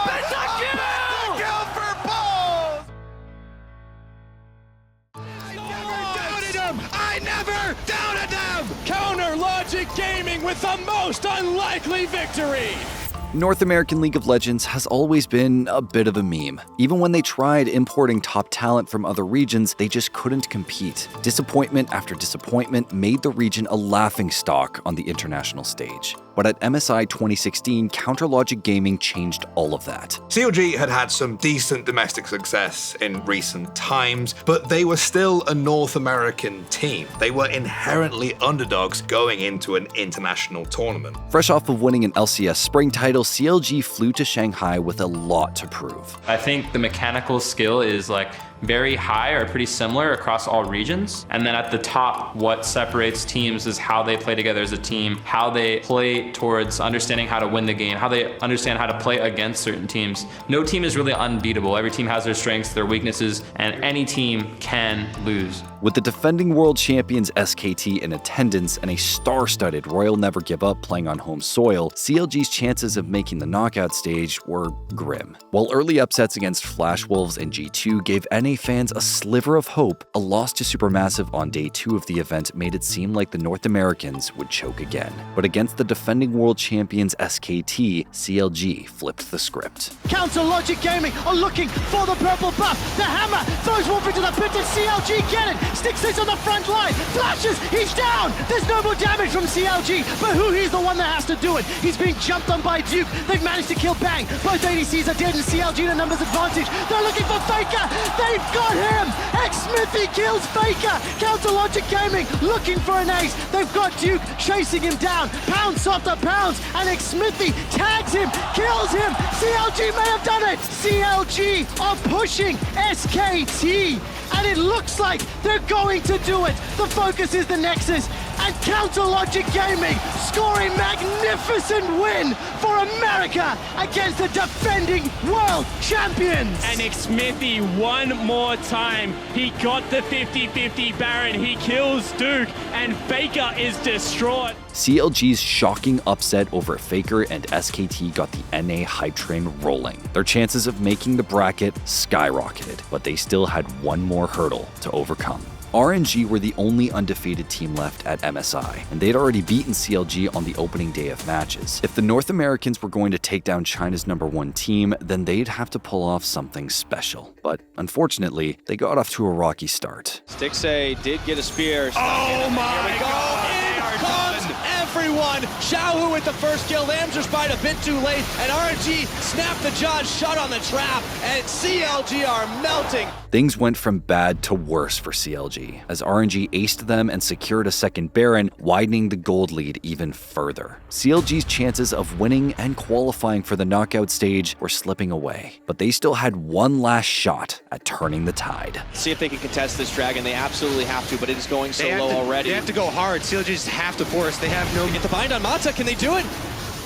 Pentakill for Balls! I never doubted them! Counter Logic Gaming with the most unlikely victory! North American League of Legends has always been a bit of a meme. Even when they tried importing top talent from other regions, they just couldn't compete. Disappointment after disappointment made the region a laughingstock on the international stage. But at MSI 2016, Counterlogic Gaming changed all of that. CLG had had some decent domestic success in recent times, but they were still a North American team. They were inherently underdogs going into an international tournament. Fresh off of winning an LCS spring title, CLG flew to Shanghai with a lot to prove. I think the mechanical skill is like very high or pretty similar across all regions. And then at the top, what separates teams is how they play together as a team, how they play towards understanding how to win the game, how they understand how to play against certain teams. No team is really unbeatable. Every team has their strengths, their weaknesses, and any team can lose. With the defending world champions SKT in attendance and a star-studded Royal Never Give Up playing on home soil, CLG's chances of making the knockout stage were grim. While early upsets against Flash Wolves and G2 gave NA fans a sliver of hope, a loss to Supermassive on day 2 of the event made it seem like the North Americans would choke again. But against the defending world champions SKT, CLG flipped the script. Counterlogic Gaming are looking for the purple buff. The hammer throws Wolf into the pit and CLG get it. Sticks this on the front line. Flashes, he's down. There's no more damage from CLG, but he's the one that has to do it. He's being jumped on by Duke. They've managed to kill Bang. Both ADCs are dead and CLG in a numbers advantage. They're looking for Faker. They've got him. X-Smithy kills Faker. Counterlogic Gaming looking for an ace. They've got Duke chasing him down. Pounce after pounce. And X-Smithy tags him, kills him. CLG may have done it. CLG are pushing SKT. And it looks like they're going to do it. The focus is the Nexus. And Counterlogic Gaming scoring magnificent win for America against the defending world champions. And X-Smithy one more time. He got the 50-50 Baron. He kills Duke and Faker is distraught. CLG's shocking upset over Faker and SKT got the NA hype train rolling. Their chances of making the bracket skyrocketed, but they still had one more hurdle to overcome. RNG were the only undefeated team left at MSI, and they'd already beaten CLG on the opening day of matches. If the North Americans were going to take down China's #1 team, then they'd have to pull off something special. But unfortunately, they got off to a rocky start. Stixay did get a spear. Oh my God! In comes everyone! Xiaohu with the first kill. Lambs are spied a bit too late, and RNG snapped the jaw, shut on the trap, and CLG are melting. Things went from bad to worse for CLG, as RNG aced them and secured a second Baron, widening the gold lead even further. CLG's chances of winning and qualifying for the knockout stage were slipping away, but they still had one last shot at turning the tide. See if they can contest this dragon. They absolutely have to, but it is going so low already. They have to go hard. CLG just have to force. They have no... Get the bind on Mata. Can they do it?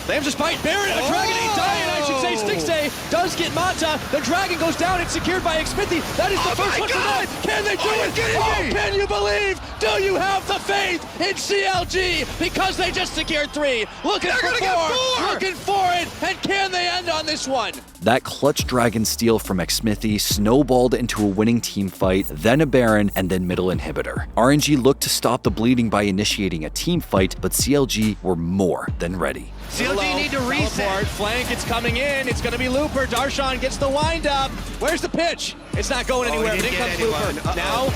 Lambs just bite Baron, a dragon ain't dying, I should say. Stixay does get Mata. The dragon goes down, it's secured by X-Smithy. That is the first one tonight. Can they do it? Can you believe? Do you have the faith in CLG? Because they just secured 3. Looking for 4. Looking for it. And can they end on this one? That clutch dragon steal from X-Smithy snowballed into a winning team fight, then a Baron, and then middle inhibitor. RNG looked to stop the bleeding by initiating a team fight, but CLG were more than ready. CLG need to reset. Flank, it's coming in. It's going to be Looper. Darshan gets the wind up. Where's the pitch? It's not going anywhere, but in comes Looper. Now,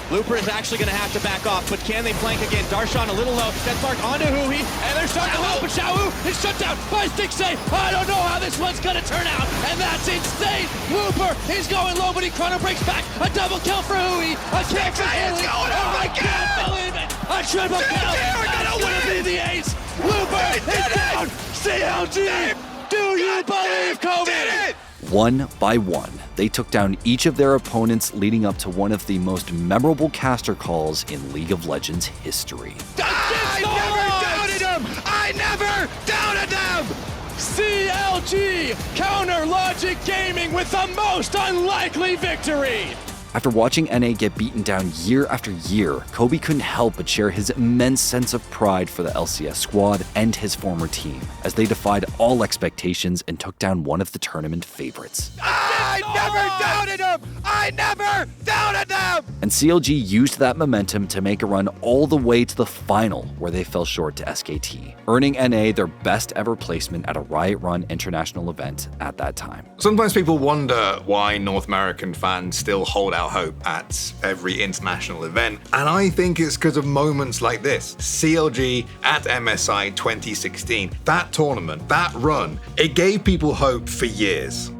Looper is actually going to have to back off, but can they flank again? Darshan a little low. Denmark onto Huhi, and they're starting to help, but Xiaohu is shut down by Stixay. I don't know how this one's going to turn out, and that's insane. Looper is going low, but he chrono breaks back. A double kill for Huhi. A kill for Huhi. Oh, I can't believe it. A triple kill. That's going to be the ace. Looper is down. CLG. Do you believe Kobe? One by one, they took down each of their opponents, leading up to one of the most memorable caster calls in League of Legends history. I never doubted him! I never doubted them! CLG, Counterlogic Gaming with the most unlikely victory! After watching NA get beaten down year after year, Kobe couldn't help but share his immense sense of pride for the LCS squad and his former team, as they defied all expectations and took down one of the tournament favorites. I I never doubted him! I never doubted them! And CLG used that momentum to make a run all the way to the final, where they fell short to SKT, earning NA their best ever placement at a Riot Run international event at that time. Sometimes people wonder why North American fans still hold out hope at every international event, and I think it's because of moments like this. CLG at MSI 2016, that tournament, that run, it gave people hope for years.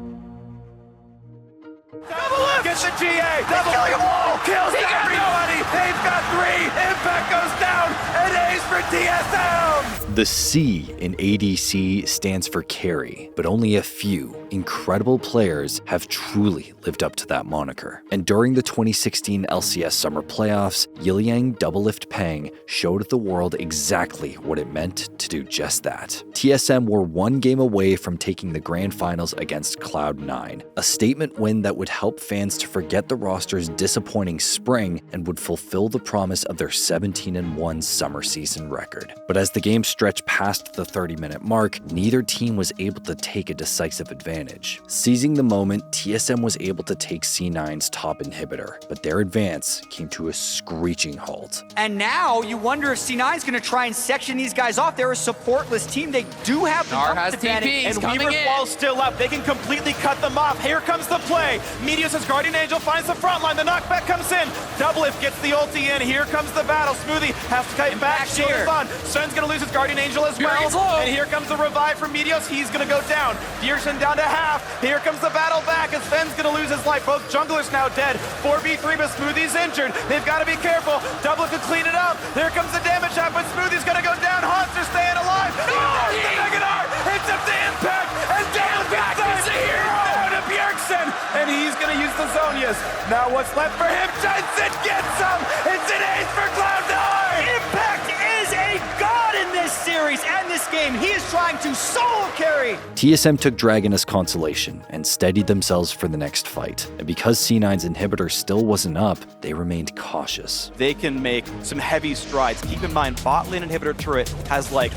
Gets the GA! Double lift! Kills everybody! They've got 3! Impact goes down! And A's for TSM! The C in ADC stands for carry, but only a few incredible players have truly lived up to that moniker. And during the 2016 LCS Summer Playoffs, Yiliang Doublelift Pang showed the world exactly what it meant to do just that. TSM were one game away from taking the grand finals against Cloud9, a statement win that would help fans to forget the roster's disappointing spring and would fulfill the promise of their 17-1 summer season record. But as the game stretched past the 30-minute mark, neither team was able to take a decisive advantage. Seizing the moment, TSM was able to take C9's top inhibitor, but their advance came to a screeching halt. And now you wonder if C9's going to try and section these guys off. They're a supportless team. They do have the advantage. And Weaver's wall's still up. They can completely cut them off. Here comes the play. Meteos' Guardian Angel finds the front line. The knockback comes in. Doublelift gets the ulti in. Here comes the battle. Smoothie has to kite back. Shield is on. Sun's going to lose his Guardian Angel as well. And here comes the revive from Meteos. He's going to go down. Bjergsen down to half. Here comes the battle back as Sven's going to lose his life. Both junglers now dead. 4v3, but Smoothie's injured. They've got to be careful. Doublelift can clean it up. There comes the damage shot, but Smoothie's going to go down. Haunts are staying alive. Oh, the Megadar hits up the impact. And Doublelift is the hero to Bjergsen. And he's going to use the Zonias. Now what's left for him? Jensen gets some. It's an ace for Cloud9. Impact is a god in this series and this game. He is trying to solo carry. TSM took Dragon as consolation and steadied themselves for the next fight. And because C9's inhibitor still wasn't up, they remained cautious. They can make some heavy strides. Keep in mind, bot lane inhibitor turret has like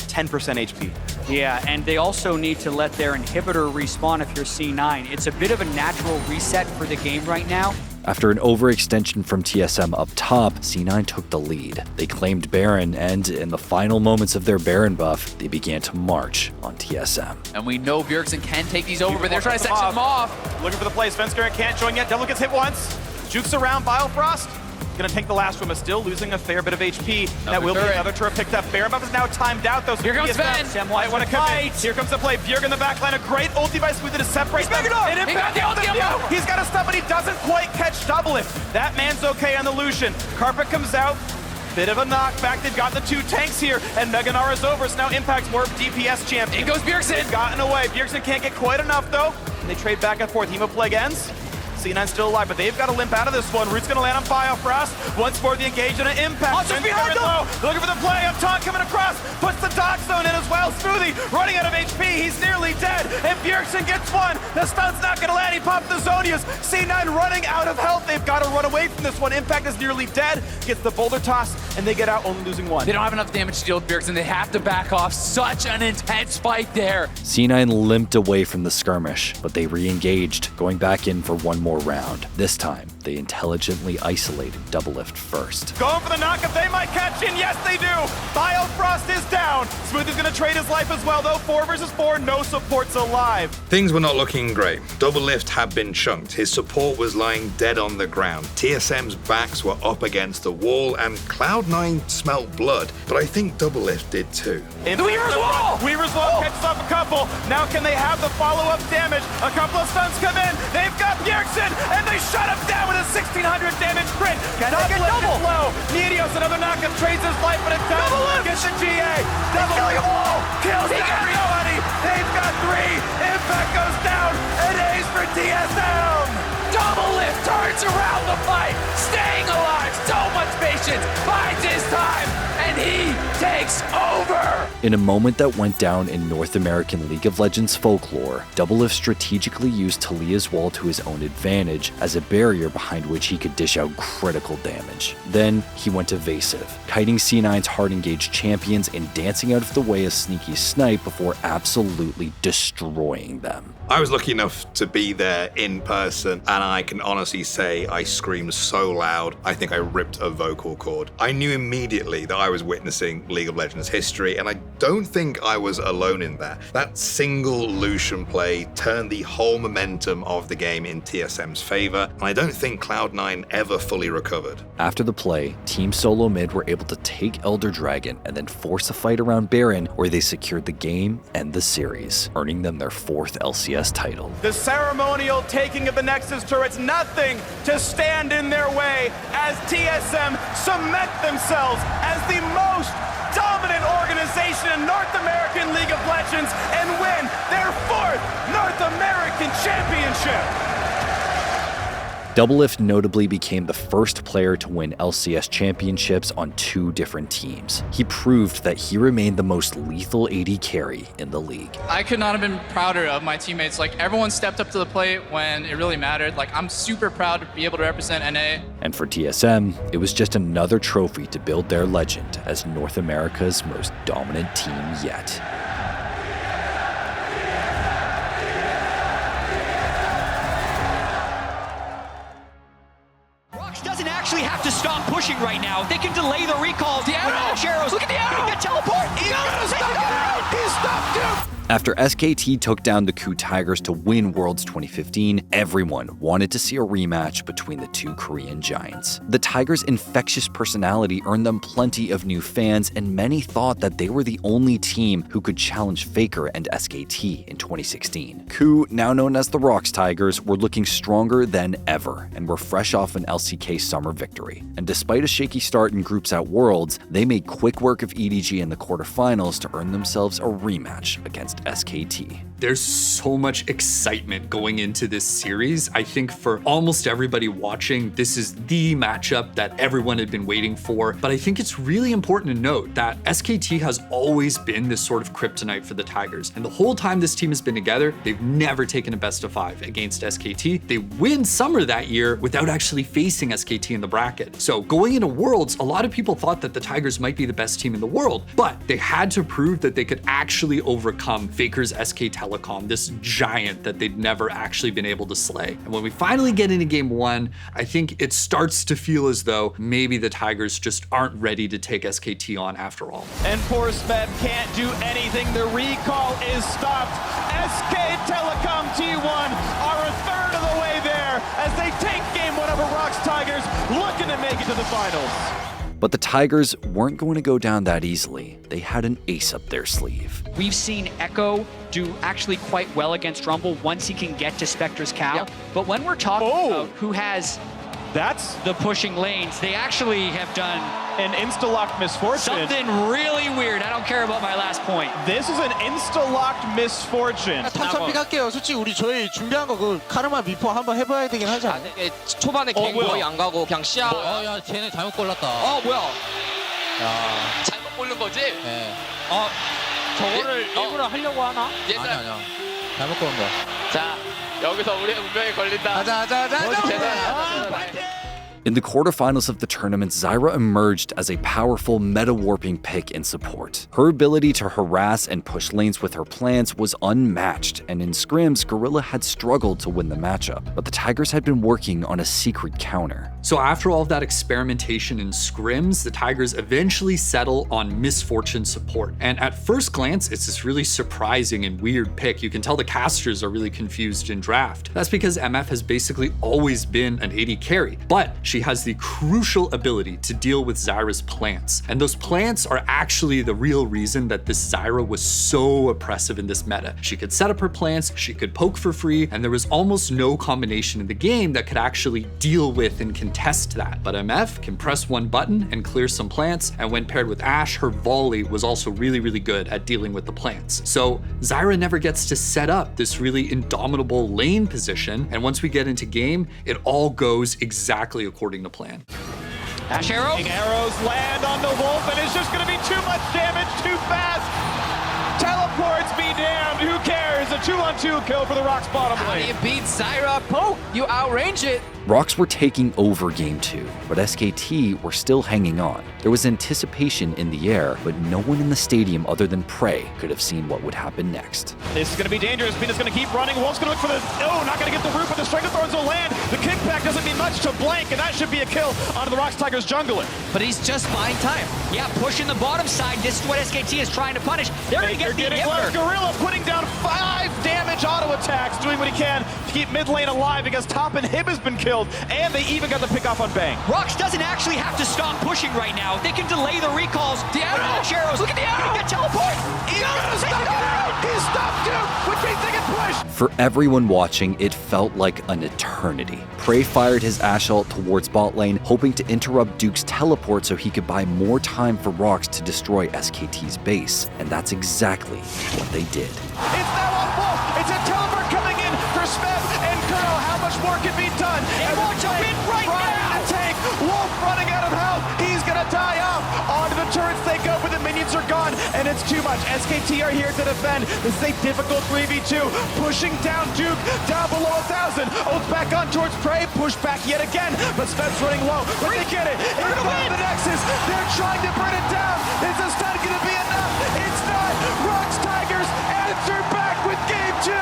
10% HP. Yeah, and they also need to let their inhibitor respawn if you're C9. It's a bit of a natural reset for the game right now. After an overextension from TSM up top, C9 took the lead. They claimed Baron, and in the final moments of their Baron buff, they began to march on TSM. And we know Bjergsen can take these over, but they're trying to section them off. Looking for the play. Svenskar can't join yet. Devil gets hit once. Jukes around. Biofrost gonna tank the last one, but still losing a fair bit of HP. That will be another turret picked up. Baron buff is now timed out, though. Here comes Sven. Might want to fight. Here comes the play. Bjerg in the back line. A great ulti by Smoothie to separate them. He got the ulti. He's got a stun, but he doesn't quite catch Doublelift. That man's okay on the Lucian. Carpet comes out. Bit of a knockback. They've got the two tanks here, and Meganar is over, so now Impact's more DPS champion. In goes Bjergsen. They've gotten away. Bjergsen can't get quite enough, though, and they trade back and forth. Hemoplague ends. C9 still alive, but they've got to limp out of this one. Root's going to land on Biofrost. Once more, the engage and an impact. Just behind them. Low. Looking for the play. Up Taunt coming across. Puts the Dock Zone in as well. Smoothie running out of HP. He's nearly dead. And Bjergsen gets one. The stun's not going to land. He popped the Zonias. C9 running out of health. They've got to run away from this one. Impact is nearly dead. Gets the boulder toss, and they get out only losing one. They don't have enough damage to deal with Bjergsen. They have to back off. Such an intense fight there. C9 limped away from the skirmish, but they re-engaged, going back in for one more round. This time, they intelligently isolated Doublelift first. Going for the knockup, they might catch in, yes they do! Biofrost is down! Smooth is gonna trade his life as well though, 4 versus 4, no supports alive. Things were not looking great. Doublelift had been chunked, his support was lying dead on the ground, TSM's backs were up against the wall, and Cloud9 smelt blood, but I think Doublelift did too. The Weaver's Wall! Weaver's Wall catches up a couple, now can they have the follow-up damage? A couple of stuns come in, they've got Bjergsen, and they shut him down with a 1600 damage crit. Can they get double? Low. Meteos, another knockup, trades his life, but it doesn't. Gets the GA. Double kills everybody. They've got 3. Impact goes down. An ace for TSM. Doublelift turns around the fight, staying alive. So much patience, finds his time, and he takes over. In a moment that went down in North American League of Legends folklore, Doublelift strategically used Talia's wall to his own advantage as a barrier behind which he could dish out critical damage. Then he went evasive, kiting C9's hard engaged champions and dancing out of the way a sneaky snipe before absolutely destroying them. I was lucky enough to be there in person, and I can honestly say I screamed so loud, I think I ripped a vocal cord. I knew immediately that I was witnessing League of Legends history, and I don't think I was alone in that. That single Lucian play turned the whole momentum of the game in TSM's favor, and I don't think Cloud9 ever fully recovered. After the play, Team Solo Mid were able to take Elder Dragon and then force a fight around Baron where they secured the game and the series, earning them their 4th LCS title. The ceremonial taking of the Nexus turrets, nothing to stand in their way as TSM cement themselves as the most dominant organization in North American League of Legends and win their 4th North American Championship. Doublelift notably became the first player to win LCS championships on 2 different teams. He proved that he remained the most lethal AD carry in the league. I could not have been prouder of my teammates. Like, everyone stepped up to the plate when it really mattered. Like, I'm super proud to be able to represent NA. And for TSM, it was just another trophy to build their legend as North America's most dominant team yet. Doesn't actually have to stop pushing right now. They can delay the recall. The arrows. Look at the arrow. He can teleport. He stopped him. After SKT took down the KOO Tigers to win Worlds 2015, everyone wanted to see a rematch between the 2 Korean giants. The Tigers' infectious personality earned them plenty of new fans, and many thought that they were the only team who could challenge Faker and SKT in 2016. KOO, now known as the Rocks Tigers, were looking stronger than ever and were fresh off an LCK summer victory. And despite a shaky start in groups at Worlds, they made quick work of EDG in the quarterfinals to earn themselves a rematch against SKT. There's so much excitement going into this series. I think for almost everybody watching, this is the matchup that everyone had been waiting for. But I think it's really important to note that SKT has always been this sort of kryptonite for the Tigers. And the whole time this team has been together, they've never taken a best of 5 against SKT. They win Summer that year without actually facing SKT in the bracket. So going into Worlds, a lot of people thought that the Tigers might be the best team in the world, but they had to prove that they could actually overcome Faker's SK Telecom, this giant that they'd never actually been able to slay. And when we finally get into game 1, I think it starts to feel as though maybe the Tigers just aren't ready to take SKT on after all. And poor Sveb can't do anything. The recall is stopped. SK Telecom T1 are a third of the way there as they take game 1 over Rocks Tigers, looking to make it to the finals. But the Tigers weren't going to go down that easily. They had an ace up their sleeve. We've seen Echo do actually quite well against Rumble once he can get to Spectre's cow. Yep. But when we're talking about who has the pushing lanes, they actually have done an insta-locked misfortune. Something really weird. I don't care about my last point. This is an insta-locked misfortune. 탑 할게요. 솔직히 우리 저희 준비한 거 그 카르마 미포 한번 해봐야 되긴 하지 않나? 초반에 갱 거의 안 가고 그냥 시야. 야, 쟤네 잘못 골랐다. 뭐야? 야. 잘못 고른 거지? 네. 저거를 일부러 하려고 하나? 아니야. 잘못 고른 거야. 자, 여기서 우리의 운명이 걸린다. 가자. In the quarterfinals of the tournament, Zyra emerged as a powerful meta-warping pick in support. Her ability to harass and push lanes with her plants was unmatched, and in scrims, Gorilla had struggled to win the matchup, but the Tigers had been working on a secret counter. So after all of that experimentation in scrims, the Tigers eventually settle on Misfortune support. And at first glance, it's this really surprising and weird pick. You can tell the casters are really confused in draft. That's because MF has basically always been an AD carry, but she has the crucial ability to deal with Zyra's plants. And those plants are actually the real reason that this Zyra was so oppressive in this meta. She could set up her plants, she could poke for free, and there was almost no combination in the game that could actually deal with and contest that. But MF can press one button and clear some plants, and when paired with Ashe, her volley was also really, really good at dealing with the plants. So Zyra never gets to set up this really indomitable lane position, and once we get into game, it all goes exactly according to plan. Ash arrow. Arrows land on the Wolf, and it's just going to be too much damage, too fast. Teleports be damned. Who cares? A 2-on-2 kill for the Rocks bottom lane. How do you beat Zyra Poke? You outrange it. Rocks were taking over Game 2, but SKT were still hanging on. There was anticipation in the air, but no one in the stadium other than Prey could have seen what would happen next. This is going to be dangerous. Peanut's going to keep running. Wolf's going to look for the... Oh, not going to get the root, but the Strength of Thorns will land. The kickback doesn't mean much to Blank, and that should be a kill onto the Rocks Tigers jungler. But he's just buying time. Yeah, pushing the bottom side. This is what SKT is trying to punish. They're going to get the inhibitor. Gorilla putting down 5 damage auto attacks, doing what he can to keep mid lane alive because top inhib has been killed, and they even got the pick off on Bang. Rocks doesn't actually have to stop pushing right now. They can delay the recalls. The arrows. Look at the arrow. Get teleport. He stopped Duke, which means they can push. For everyone watching, it felt like an eternity. Prey fired his Ash ult towards bot lane, hoping to interrupt Duke's teleport so he could buy more time for Rocks to destroy SKT's base. And that's exactly what they did. It's now on Wolf. It's a teleport coming in for Smith and Colonel. How much more can be done? They want to win right now. Tank. Wolf running out of health. He's going to die off. Onto the turrets they go, but the minions are gone, and it's too much. SKT are here to defend. This is a difficult 3v2. Pushing down Duke, down below 1,000. Ult's back on towards Prey. Push back yet again, but Smith's running low. But they get it. It's on the Nexus. They're trying to burn it down. Is this not going to be enough? It's not. Rocks Tigers answer back with Game 2.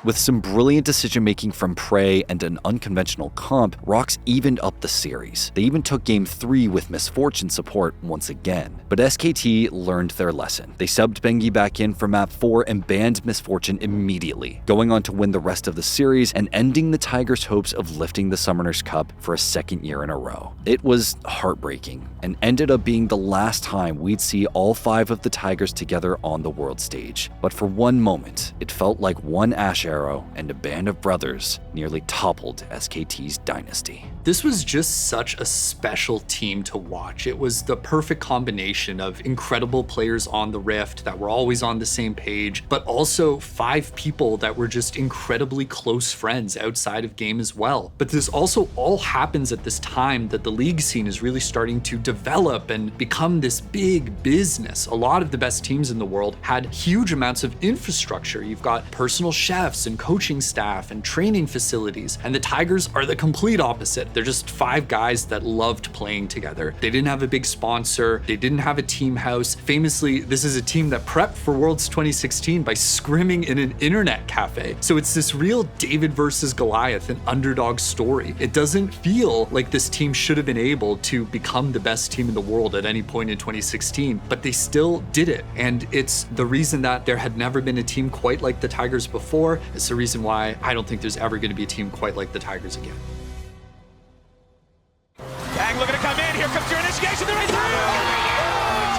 With some brilliant decision-making from Prey and an unconventional comp, Rocks evened up the series. They even took Game 3 with Misfortune support once again. But SKT learned their lesson. They subbed Bengi back in for Map 4 and banned Misfortune immediately, going on to win the rest of the series and ending the Tigers' hopes of lifting the Summoners Cup for a second year in a row. It was heartbreaking and ended up being the last time we'd see all 5 of the Tigers together on the world stage. But for one moment, it felt like one Ash arrow and a band of brothers nearly toppled SKT's dynasty. This was just such a special team to watch. It was the perfect combination of incredible players on the Rift that were always on the same page, but also 5 people that were just incredibly close friends outside of game as well. But this also all happens at this time that the league scene is really starting to develop and become this big business. A lot of the best teams in the world had huge amounts of infrastructure. You've got personal chefs and coaching staff and training facilities, and the Tigers are the complete opposite. They're just 5 guys that loved playing together. They didn't have a big sponsor. They didn't have a team house. Famously, this is a team that prepped for Worlds 2016 by scrimming in an internet cafe. So it's this real David versus Goliath, an underdog story. It doesn't feel like this team should have been able to become the best team in the world at any point in 2016, but they still did it. And it's the reason that there had never been a team quite like the Tigers before. It's the reason why I don't think there's ever going to be a team quite like the Tigers again. Bang, looking to come in. Here comes your initiation. There is oh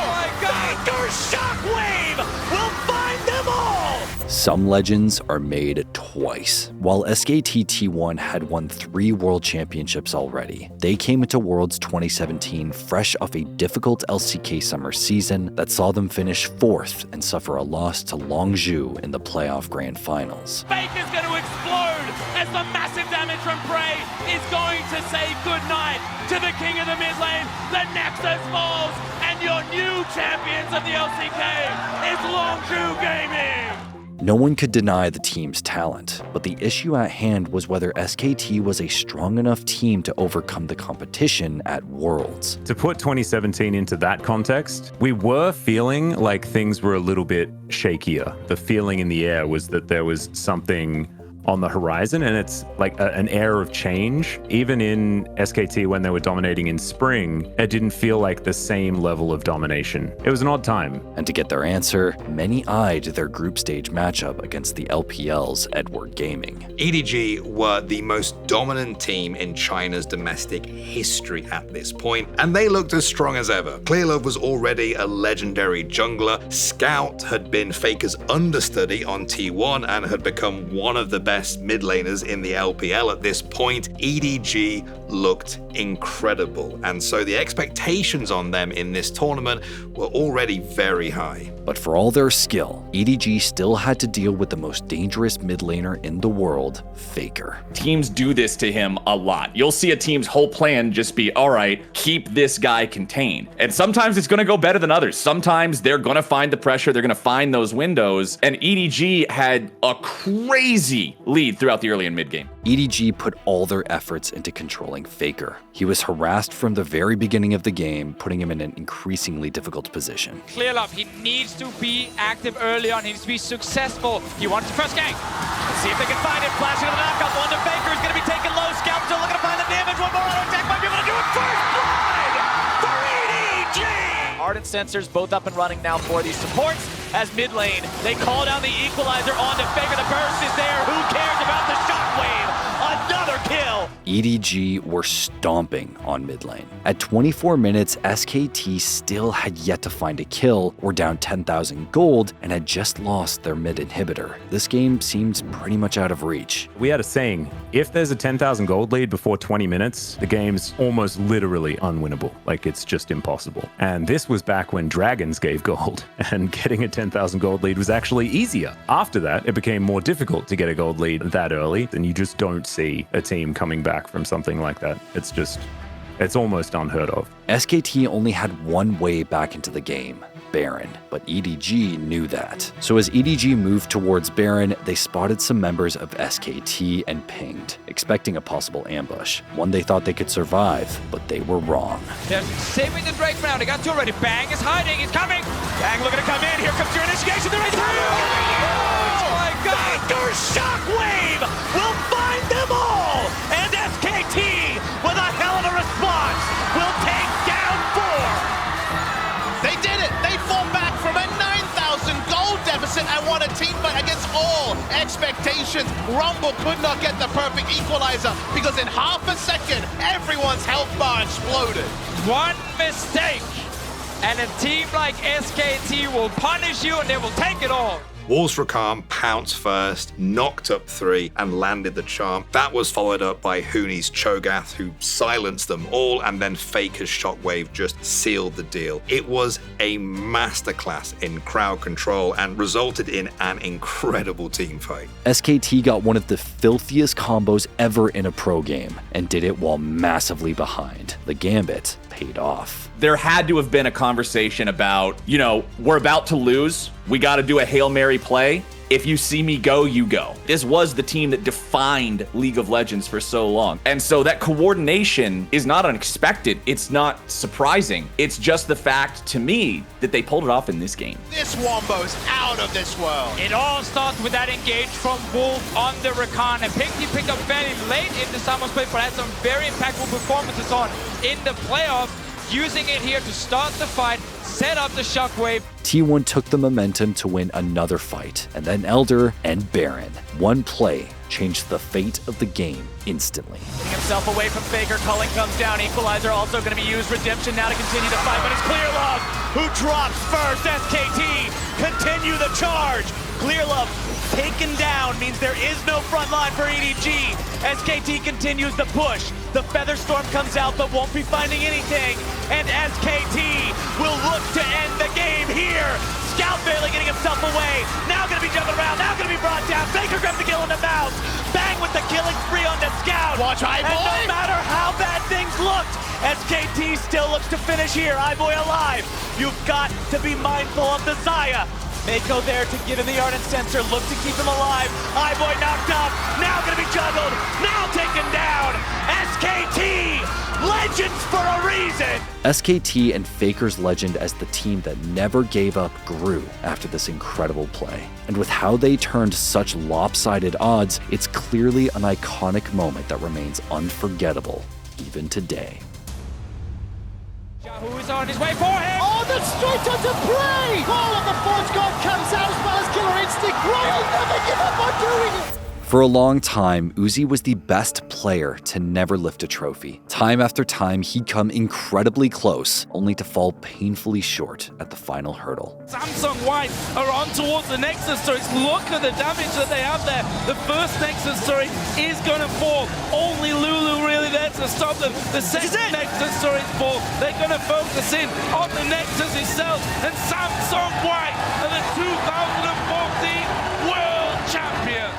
my God! Your Shockwave will find them all. Some legends are made twice. While SKT T1 had won 3 world championships already, they came into Worlds 2017 fresh off a difficult LCK summer season that saw them finish 4th and suffer a loss to Longzhu in the playoff grand finals. Fake is going to explode as the massive damage from Prey is going to say goodnight to the king of the mid lane. The Nexus falls, and your new champions of the LCK is Longzhu Gaming. No one could deny the team's talent, but the issue at hand was whether SKT was a strong enough team to overcome the competition at Worlds. To put 2017 into that context, we were feeling like things were a little bit shakier. The feeling in the air was that there was something on the horizon, and it's like an air of change. Even in SKT, when they were dominating in spring, it didn't feel like the same level of domination. It was an odd time. And to get their answer, many eyed their group stage matchup against the LPL's Edward Gaming. EDG were the most dominant team in China's domestic history at this point, and they looked as strong as ever. Clearlove was already a legendary jungler. Scout had been Faker's understudy on T1 and had become one of the best best mid laners in the LPL at this point. EDG looked incredible, and so the expectations on them in this tournament were already very high. But for all their skill, EDG still had to deal with the most dangerous mid laner in the world, Faker. Teams do this to him a lot. You'll see a team's whole plan just be, all right, keep this guy contained. And sometimes it's going to go better than others. Sometimes they're going to find the pressure, they're going to find those windows, and EDG had a crazy lead throughout the early and mid game. EDG put all their efforts into controlling Faker. He was harassed from the very beginning of the game, putting him in an increasingly difficult position. Clear love, he needs to be active early on, he needs to be successful. He wants the first gank. Let's see if they can find it. Flashing to the knockup, one to Faker is going to be taken low. Scalp still looking to find the damage. One more auto attack might be able to do it. First blood for EDG! Ardent sensors both up and running now for these supports. As mid lane, they call down the equalizer onto Faker. The burst is there. Who cares about the shockwave? Another kill! EDG were stomping on mid lane. At 24 minutes, SKT still had yet to find a kill, were down 10,000 gold, and had just lost their mid inhibitor. This game seems pretty much out of reach. We had a saying, if there's a 10,000 gold lead before 20 minutes, the game's almost literally unwinnable. Like, it's just impossible. And this was back when dragons gave gold, and getting a 10,000 gold lead was actually easier. After that, it became more difficult to get a gold lead that early, and you just don't see a team coming back from something like that. It's almost unheard of. SKT only had one way back into the game, Baron, but EDG knew that. So as EDG moved towards Baron, they spotted some members of SKT and pinged, expecting a possible ambush, one they thought they could survive, but they were wrong. They're saving the Drake for now. They got two already. Bang is hiding. He's coming. Bang looking to come in. Here comes your initiation. They're right through. Oh my God! Faker Shockwave will find them all, and SKT with a hell of a response will take down 4. They did it! They fought back from a 9,000 gold deficit and won a team fight against all expectations. Rumble could not get the perfect equalizer because in half a second, everyone's health bar exploded. One mistake, and a team like SKT will punish you and they will take it all. Wolfsrakam pounced first, knocked up 3, and landed the charm. That was followed up by Huni's Cho'Gath, who silenced them all, and then Faker's Shockwave just sealed the deal. It was a masterclass in crowd control and resulted in an incredible team fight. SKT got one of the filthiest combos ever in a pro game, and did it while massively behind. The Gambit paid off. There had to have been a conversation about, we're about to lose. We got to do a Hail Mary play. If you see me go, you go. This was the team that defined League of Legends for so long. And so that coordination is not unexpected. It's not surprising. It's just the fact, to me, that they pulled it off in this game. This Wombo's out of this world. It all starts with that engage from Wolf on the Rakan. And pick he picked up fairly late in the Summer's play, but had some very impactful performances on in the playoffs, using it here to start the fight, set up the Shockwave. T1 took the momentum to win another fight, and then Elder and Baron. One play changed the fate of the game instantly. Getting himself away from Faker, Culling comes down, equalizer also going to be used, Redemption now to continue the fight, but it's Clear Love who drops first. SKT continue the charge. Clear Love taken down means there is no front line for EDG. SKT continues the push. The Featherstorm comes out but won't be finding anything, and SKT will look to end the game here. Scout barely getting himself away. Now going to be jumping around. Now going to be brought down. Faker grabs the kill in the mouth. Bang with the killing spree on the Scout. Watch Iboy. And no matter how bad things looked, SKT still looks to finish here. Iboy alive. You've got to be mindful of the Xayah. Mako there to give him the Ardent Sensor. Look to keep him alive. Iboy knocked up. Now going to be juggled. Now taken down. SKT. Legends for a reason. SKT and Faker's legend as the team that never gave up grew after this incredible play. And with how they turned such lopsided odds, it's clearly an iconic moment that remains unforgettable even today. Who is on his way for him? Oh, that's straight onto play! All of the Forge God comes out as well as Killer Instinct. Royal never give up on doing it! For a long time, Uzi was the best player to never lift a trophy. Time after time, he'd come incredibly close, only to fall painfully short at the final hurdle. Samsung White are on towards the Nexus turrets. Look at the damage that they have there. The first Nexus turret is going to fall. Only Lulu really there to stop them. The second Nexus turret fall. They're going to focus in on the Nexus itself. And Samsung White are the 2014 World Champions.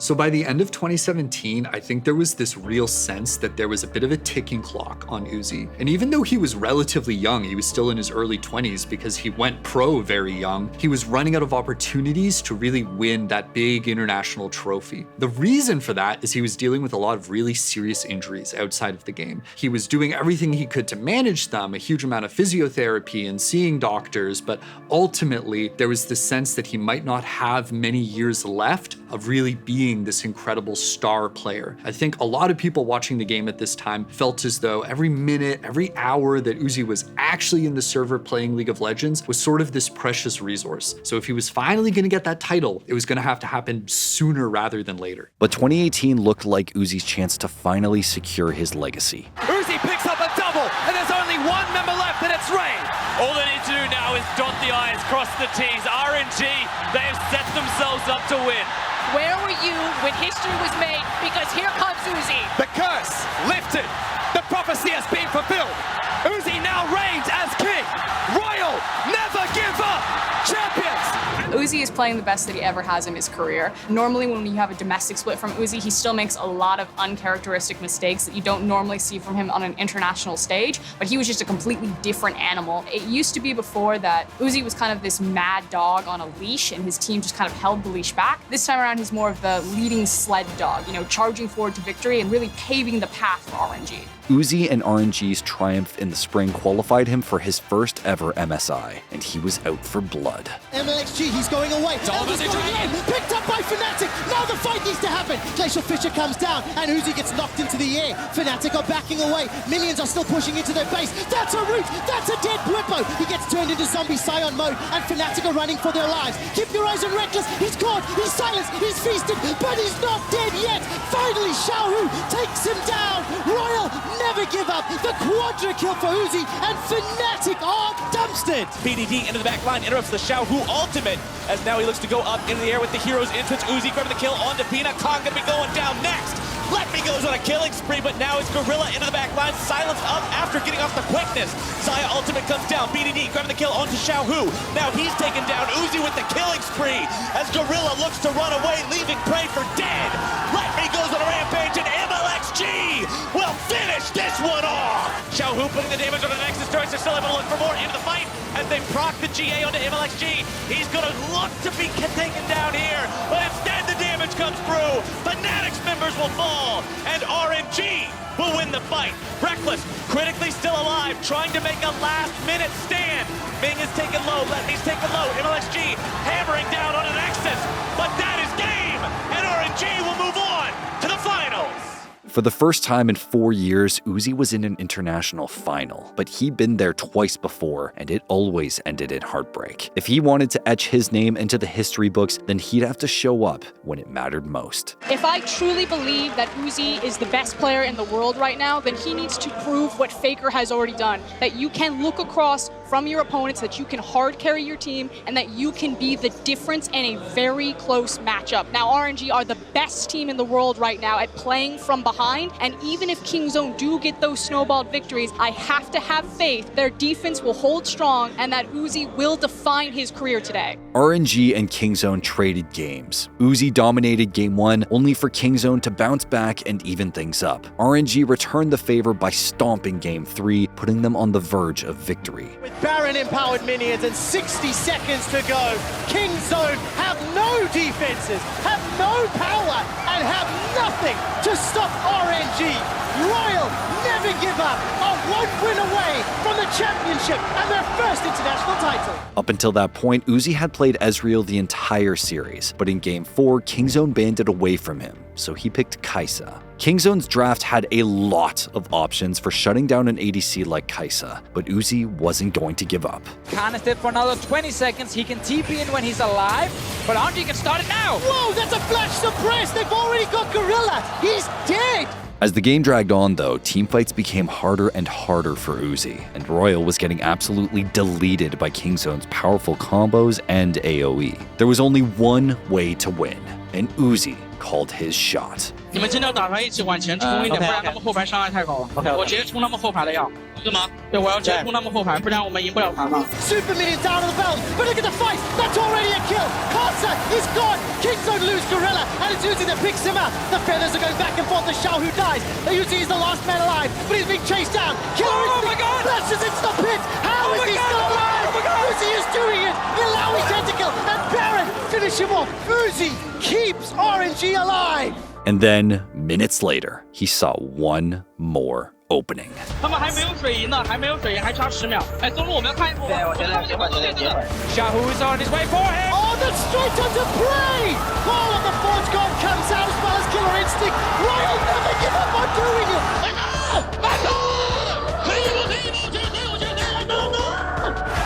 So by the end of 2017, I think there was this real sense that there was a bit of a ticking clock on Uzi. And even though he was relatively young, he was still in his early 20s because he went pro very young, he was running out of opportunities to really win that big international trophy. The reason for that is he was dealing with a lot of really serious injuries outside of the game. He was doing everything he could to manage them, a huge amount of physiotherapy and seeing doctors, but ultimately there was this sense that he might not have many years left of really being this incredible star player. I think a lot of people watching the game at this time felt as though every minute, every hour that Uzi was actually in the server playing League of Legends was sort of this precious resource. So if he was finally going to get that title, it was going to have to happen sooner rather than later. But 2018 looked like Uzi's chance to finally secure his legacy. Uzi picks up a double, and there's only one member left, and it's Ray. All they need to do now is dot the I's, cross the T's. RNG, they have set themselves up to win. Where were you when history was made? Because here comes Uzi. The curse lifted. The prophecy has been fulfilled. Uzi now reigns as king. Royal, never give up. Champions. Uzi is playing the best that he ever has in his career. Normally when you have a domestic split from Uzi, he still makes a lot of uncharacteristic mistakes that you don't normally see from him on an international stage, but he was just a completely different animal. It used to be before that Uzi was kind of this mad dog on a leash and his team just kind of held the leash back. This time around, he's more of the leading sled dog, you know, charging forward to victory and really paving the path for RNG. Uzi and RNG's triumph in the spring qualified him for his first ever MSI, and he was out for blood. MLXG, he's going away. Elder's going in. Picked up by Fnatic. Now the fight needs to happen. Glacial Fisher comes down, and Uzi gets knocked into the air. Fnatic are backing away. Minions are still pushing into their base. That's a root. That's a dead Blippo. He gets turned into zombie Scion mode, and Fnatic are running for their lives. Keep your eyes on Reckless. He's caught. He's silenced. He's feasted, but he's not dead yet. Finally, Xiaohu takes him down. Royal never give up. The quadra kill for Uzi, and Fnatic are dumpstered. PDD into the back line, interrupts the Xiaohu ultimate, as now he looks to go up into the air with the hero's entrance. Uzi grabbing the kill onto Pina. Kong gonna be going down next. Let Me goes on a killing spree, but now it's Gorilla into the back line, silenced up after getting off the quickness. Zaya ultimate comes down, BDD grabbing the kill onto Xiaohu. Now he's taken down Uzi with the killing spree, as Gorilla looks to run away, leaving prey for dead. Let Me goes on a rampage, and MLXG will finish this one off. Xiaohu putting the damage on the Nexus turrets. They're still able to look for more into the fight, as they proc the GA onto MLXG. He's gonna look to be taken down here, but instead the damage comes through. Fanatics members will fall, and RNG will win the fight. Reckless, critically still alive, trying to make a last-minute stand. Ming is taken low, Letney's taken low, MLXG hammering down on an Nexus, but that is game, and RNG will move on to the finals. For the first time in 4 years, Uzi was in an international final, but he'd been there twice before, and it always ended in heartbreak. If he wanted to etch his name into the history books, then he'd have to show up when it mattered most. If I truly believe that Uzi is the best player in the world right now, then he needs to prove what Faker has already done, that you can look across from your opponents, that you can hard carry your team, and that you can be the difference in a very close matchup. Now, RNG are the best team in the world right now at playing from behind, and even if Kingzone do get those snowballed victories, I have to have faith their defense will hold strong and that Uzi will define his career today. RNG and Kingzone traded games. Uzi dominated game 1, only for Kingzone to bounce back and even things up. RNG returned the favor by stomping game 3, putting them on the verge of victory. With Baron empowered minions and 60 seconds to go, Kingzone have no defenses, have no power, and have nothing to stop RNG. Royal never give up, are one win away from the championship and their first international title. Up until that point, Uzi had played Ezreal the entire series, but in Game 4, Kingzone banned it away from him, so he picked Kai'Sa. Kingzone's draft had a lot of options for shutting down an ADC like Kai'Sa, but Uzi wasn't going to give up. Canistered for another 20 seconds. He can TP in when he's alive, but Auntie can start it now. Whoa, that's a flash suppress. They've already got Gorilla. He's dead. As the game dragged on though, teamfights became harder and harder for Uzi, and Royal was getting absolutely deleted by Kingzone's powerful combos and AoE. There was only one way to win, and Uzi called his shot. 你们真的要打算一起往前冲一点，不然他们后排伤害太高了。我直接冲他们后排了要，对吗？对，我要直接冲他们后排，不然我们赢不了盘了。Super minion down on the belt, but look at the fight. That's already a kill. Kai'Sa is gone. Kingzone lose Gorilla, and it's Uzi that picks him up. The feathers are going back and forth. The Shao who dies. Uzi is the last man alive, but he's being chased down. Killer instinct flashes into the pit. How is he still alive? Uzi is doing it. Ilawi tentacle and Baron finish him off. Uzi keeps RNG alive. And then, minutes later, he saw one more opening. 他们还没有水银呢，还没有水银，还差10秒。哎，松露，我们要看一波。对，我觉得这会这个。Shahu is on his way for him. Oh, that's straight onto play. All of the Forge God comes out as well as Killer Instinct. Royal never give up on doing it.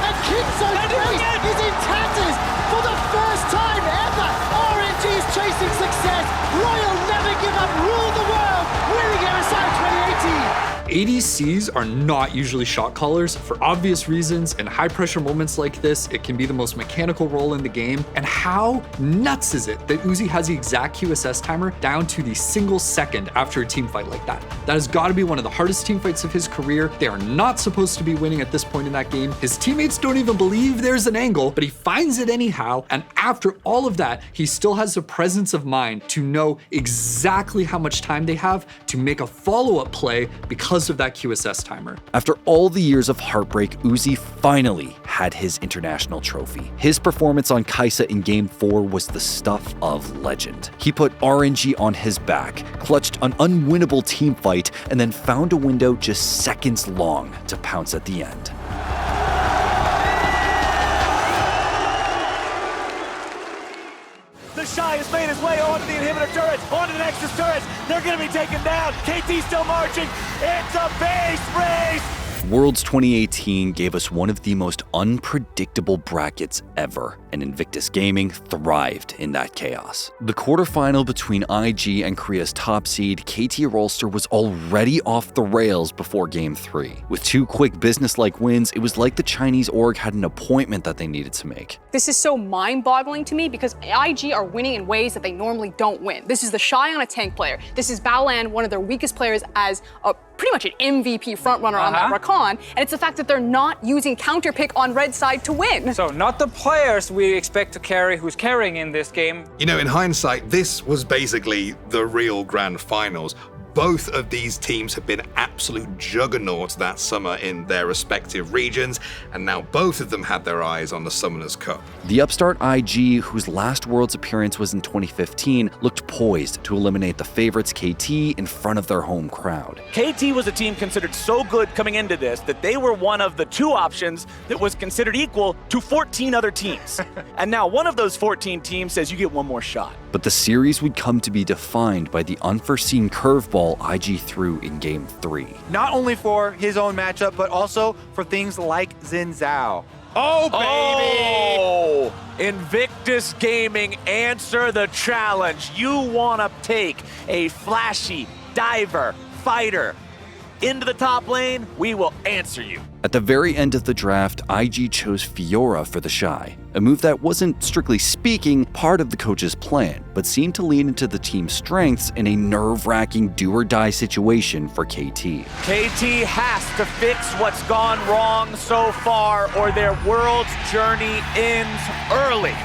And Kingzone's face is in tatters for the first time ever. RNG is chasing success. Royal never give up, rule the world, winning MSI 2018. ADCs are not usually shot callers for obvious reasons. In high pressure moments like this, it can be the most mechanical role in the game. And how nuts is it that Uzi has the exact QSS timer down to the single second after a team fight like that? That has got to be one of the hardest team fights of his career. They are not supposed to be winning at this point in that game. His teammates don't even believe there's an angle, but he finds it anyhow. And after all of that, he still has the presence of mind to know exactly how much time they have to make a follow-up play because of that QSS timer. After all the years of heartbreak, Uzi finally had his international trophy. His performance on Kai'Sa in Game 4 was the stuff of legend. He put RNG on his back, clutched an unwinnable team fight, and then found a window just seconds long to pounce at the end. TheShy has made his way onto the inhibitor turrets, onto the Nexus turrets. They're going to be taken down. KT still marching. It's a base race. Worlds 2018 gave us one of the most unpredictable brackets ever, and Invictus Gaming thrived in that chaos. The quarterfinal between IG and Korea's top seed, KT Rolster, was already off the rails before Game 3. With two quick business-like wins, it was like the Chinese org had an appointment that they needed to make. This is so mind-boggling to me because IG are winning in ways that they normally don't win. This is TheShy on a tank player. This is Balan, one of their weakest players, as a pretty much an MVP frontrunner on that Rakan, and it's the fact that they're not using counterpick on red side to win. So not the players we expect to carry who's carrying in this game. You know, in hindsight, this was basically the real grand finals. Both of these teams have been absolute juggernauts that summer in their respective regions, and now both of them had their eyes on the Summoners Cup. The upstart IG, whose last Worlds appearance was in 2015, looked poised to eliminate the favorites KT in front of their home crowd. KT was a team considered so good coming into this that they were one of the two options that was considered equal to 14 other teams. And now one of those 14 teams says you get one more shot. But the series would come to be defined by the unforeseen curveball IG threw in Game 3. Not only for his own matchup, but also for things like Xin Zhao. Oh, baby! Oh. Invictus Gaming, answer the challenge. You want to take a flashy diver fighter into the top lane? We will answer you. At the very end of the draft, IG chose Fiora for TheShy, a move that wasn't, strictly speaking, part of the coach's plan, but seemed to lean into the team's strengths in a nerve-wracking do-or-die situation for KT. KT has to fix what's gone wrong so far, or their world's journey ends early.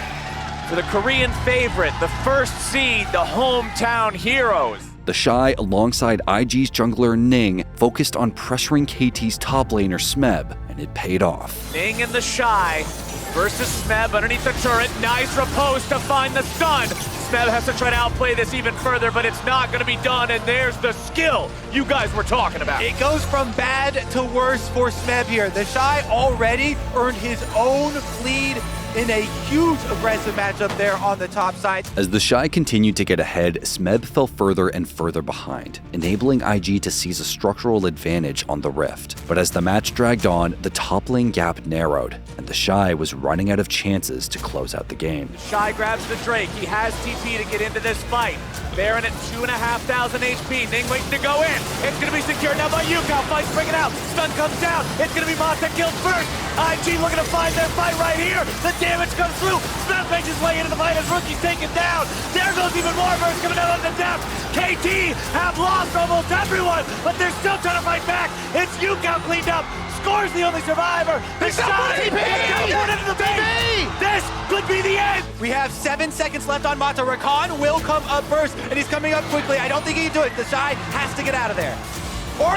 For the Korean favorite, the first seed, the hometown heroes. TheShy, alongside IG's jungler Ning, focused on pressuring KT's top laner Smeb, and it paid off. Ning and TheShy versus Smeb underneath the turret. Nice repose to find the stun. Smeb has to try to outplay this even further, but it's not going to be done, and there's the skill you guys were talking about. It goes from bad to worse for Smeb here. TheShy already earned his own lead in a huge aggressive matchup there on the top side. As TheShy continued to get ahead, Smeb fell further and further behind, enabling IG to seize a structural advantage on the Rift. But as the match dragged on, the top lane gap narrowed, and TheShy was running out of chances to close out the game. TheShy grabs the Drake. He has TP to get into this fight. Baron at 2,500 HP. Ning waiting to go in. It's going to be secured now by Yukao. Fight's breaking out. Stun comes down. It's going to be Moss that kills first. IG looking to find their fight right here. The damage comes through. Smeb makes his way into the fight as Rookie's taken down. There goes even more burst coming out on the depth. KT have lost almost everyone, but they're still trying to fight back. It's Yukao cleaned up. Score's the only survivor. TheShy into the base. This could be the end. We have 7 seconds left on Mata. Rakan will come up first, and he's coming up quickly. I don't think he can do it. TheShy has to get out of there. Or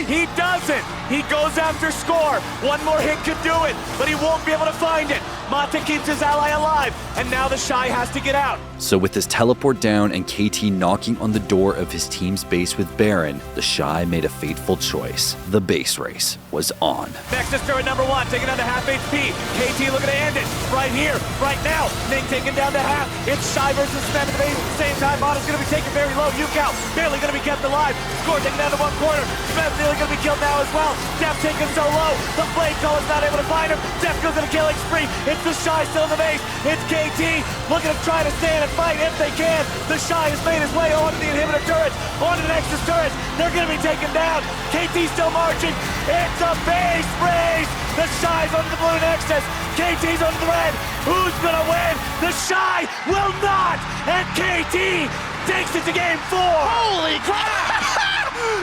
he doesn't. He goes after Score. One more hit could do it, but he won't be able to find it. Mata keeps his ally alive, and now TheShy has to get out. So with his teleport down and KT knocking on the door of his team's base with Baron, TheShy made a fateful choice. The base race was on. Nexus turret number 1, taking down to half HP. KT looking to end it right here, right now. Ning taking down to half. It's Shy versus Smeb at the base at the same time. Mata's going to be taken very low. Yukao barely going to be kept alive. Score taken down to one corner. Smeb nearly going to be killed now as well. Def taken so low. The Blade Call is not able to find him. Def goes on a killing spree. It's TheShy still in the base. It's KT looking to try to stand and fight if they can. TheShy has made his way onto the inhibitor turrets, onto the Nexus turrets. They're going to be taken down. KT still marching. It's a base race. TheShy's onto the blue Nexus. KT's onto the red. Who's going to win? TheShy will not. And KT takes it to game 4. Holy crap!